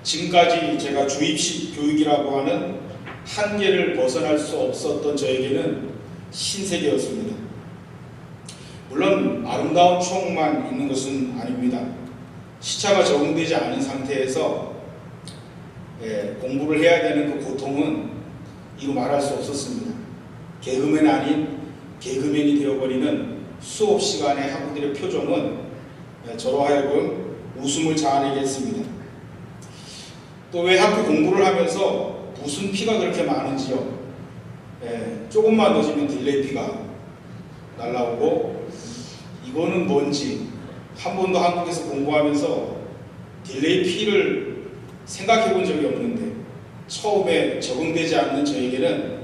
지금까지 제가 주입식 교육이라고 하는 한계를 벗어날 수 없었던 저에게는 신세계였습니다. 물론 아름다운 추억만 있는 것은 아닙니다. 시차가 적응되지 않은 상태에서 공부를 해야 되는 그 고통은 이루 말할 수 없었습니다. 개그맨 아닌 개그맨이 되어버리는 수업 시간의 학우들의 표정은 저로 하여금 웃음을 자아내게 했습니다. 또 왜 학교 공부를 하면서 무슨 피가 그렇게 많은지요. 조금만 늦으면 딜레이 피가 날라오고, 이거는 뭔지 한 번도 한국에서 공부하면서 딜레이 피를 생각해 본 적이 없는데, 처음에 적응되지 않는 저에게는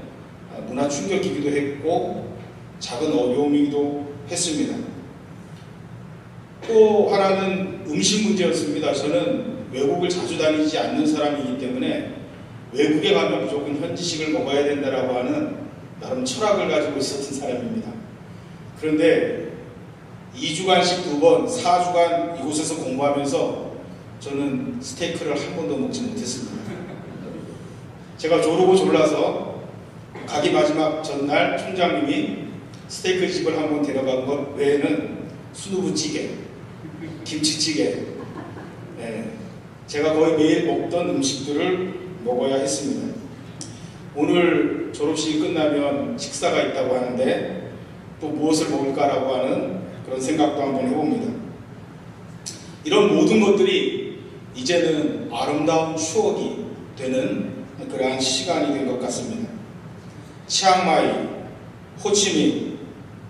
문화 충격이기도 했고 작은 어려움이기도 했습니다. 또 하나는 음식 문제였습니다. 저는 외국을 자주 다니지 않는 사람이기 때문에 외국에 가면 무조건 현지식을 먹어야 된다라고 하는 나름 철학을 가지고 있었던 사람입니다. 그런데 2주간씩 2번, 4주간 이곳에서 공부하면서 저는 스테이크를 한 번도 먹지 못했습니다. 제가 조르고 졸라서 가기 마지막 전날 총장님이 스테이크 집을 한번 데려간 것 외에는 순두부찌개, 김치찌개, 제가 거의 매일 먹던 음식들을 먹어야 했습니다. 오늘 졸업식이 끝나면 식사가 있다고 하는데 또 무엇을 먹을까라고 하는 그런 생각도 한번 해봅니다. 이런 모든 것들이 이제는 아름다운 추억이 되는 그러한 시간이 된 것 같습니다. 치앙마이, 호치민,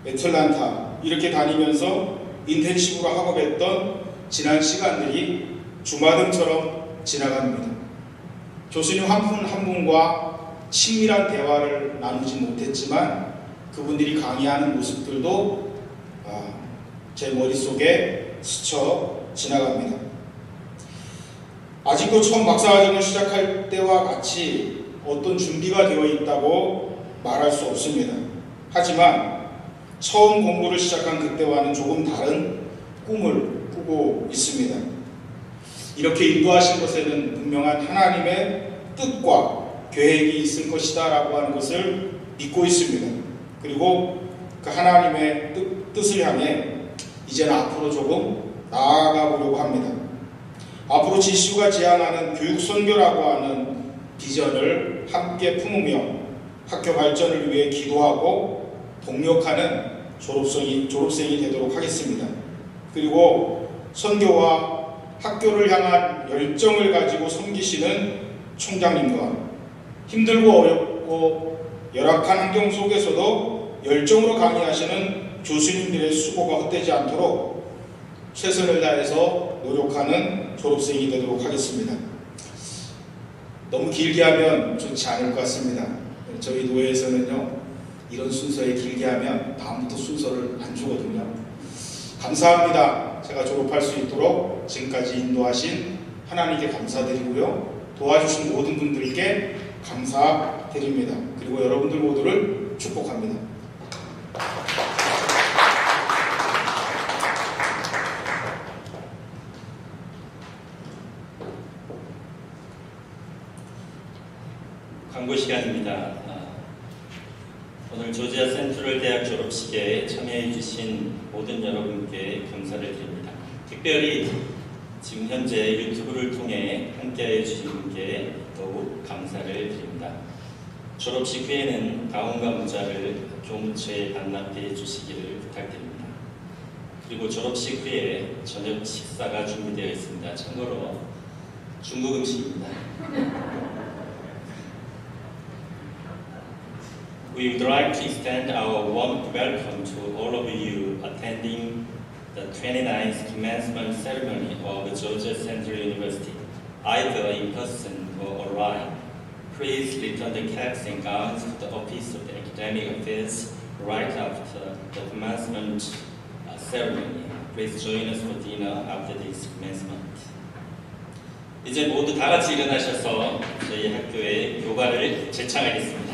애틀란타 이렇게 다니면서 인텐시브로 학업했던 지난 시간들이 주마등처럼 지나갑니다. 교수님 한 분 한 분과 친밀한 대화를 나누지 못했지만 그분들이 강의하는 모습들도 제 머릿속에 스쳐 지나갑니다. 아직도 처음 박사과정을 시작할 때와 같이 어떤 준비가 되어 있다고 말할 수 없습니다. 하지만 처음 공부를 시작한 그때와는 조금 다른 꿈을 꾸고 있습니다. 이렇게 인도하신 것에는 분명한 하나님의 뜻과 계획이 있을 것이다 라고 하는 것을 믿고 있습니다. 그리고 그 하나님의 뜻을 향해 이제는 앞으로 조금 나아가 보려고 합니다. 앞으로 GCU가 제안하는 교육선교라고 하는 비전을 함께 품으며 학교 발전을 위해 기도하고 동력하는 졸업생이 되도록 하겠습니다. 그리고 선교와 학교를 향한 열정을 가지고 섬기시는 총장님과 힘들고 어렵고 열악한 환경 속에서도 열정으로 강의하시는 교수님들의 수고가 헛되지 않도록 최선을 다해서 노력하는 졸업생이 되도록 하겠습니다. 너무 길게 하면 좋지 않을 것 같습니다. 저희 노회에서는요, 이런 순서에 길게 하면 다음부터 순서를 안 주거든요. 감사합니다. 제가 졸업할 수 있도록 지금까지 인도하신 하나님께 감사드리고요. 도와주신 모든 분들께 감사드립니다. 그리고 여러분들 모두를 축복합니다. 광고 시간입니다. 오늘 조지아 센트럴 대학 졸업식에 참여해 주신 모든 여러분께 감사를 드립니다. 특별히 지금 현재 유튜브를 통해 함께해 주신 분께 더욱 감사를 드립니다. 졸업식 후에는 가온과 모자를 교무처에 반납해 주시기를 부탁드립니다. 그리고 졸업식 후에 저녁 식사가 준비되어 있습니다. 참고로 중국 음식입니다. We would like to extend our warm welcome to all of you attending the 29th commencement ceremony of Georgia Central University, either in person or online. Please return the caps and gowns to the Office of the Academic Affairs right after the commencement ceremony. Please join us for dinner after this commencement. 이제 모두 다 같이 일어나셔서 저희 학교의 교과를 제창하겠습니다.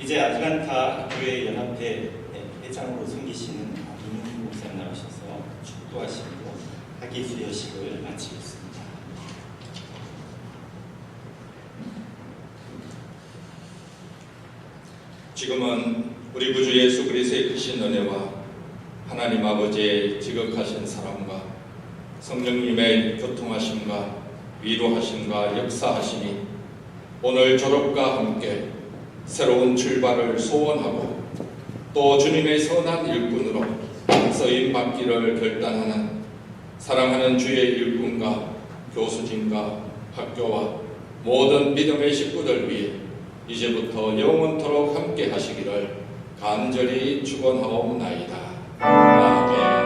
이제 아틀란타 교회 연합회 회장으로 섬기시는 이민규 목사님 나오셔서 축도하시고 학위 수여식을 마치겠습니다. 지금은 우리 구주 예수 그리스도의 크신 은혜와 하나님 아버지의 지극하신 사랑과 성령님의 교통하심과 위로하심과 역사하심이 오늘 졸업과 함께 새로운 출발을 소원하고 또 주님의 선한 일꾼으로 쓰임받기를 결단하는 사랑하는 주의 일꾼과 교수진과 학교와 모든 믿음의 식구들 위해 이제부터 영원토록 함께 하시기를 간절히 축원하옵나이다. 아멘.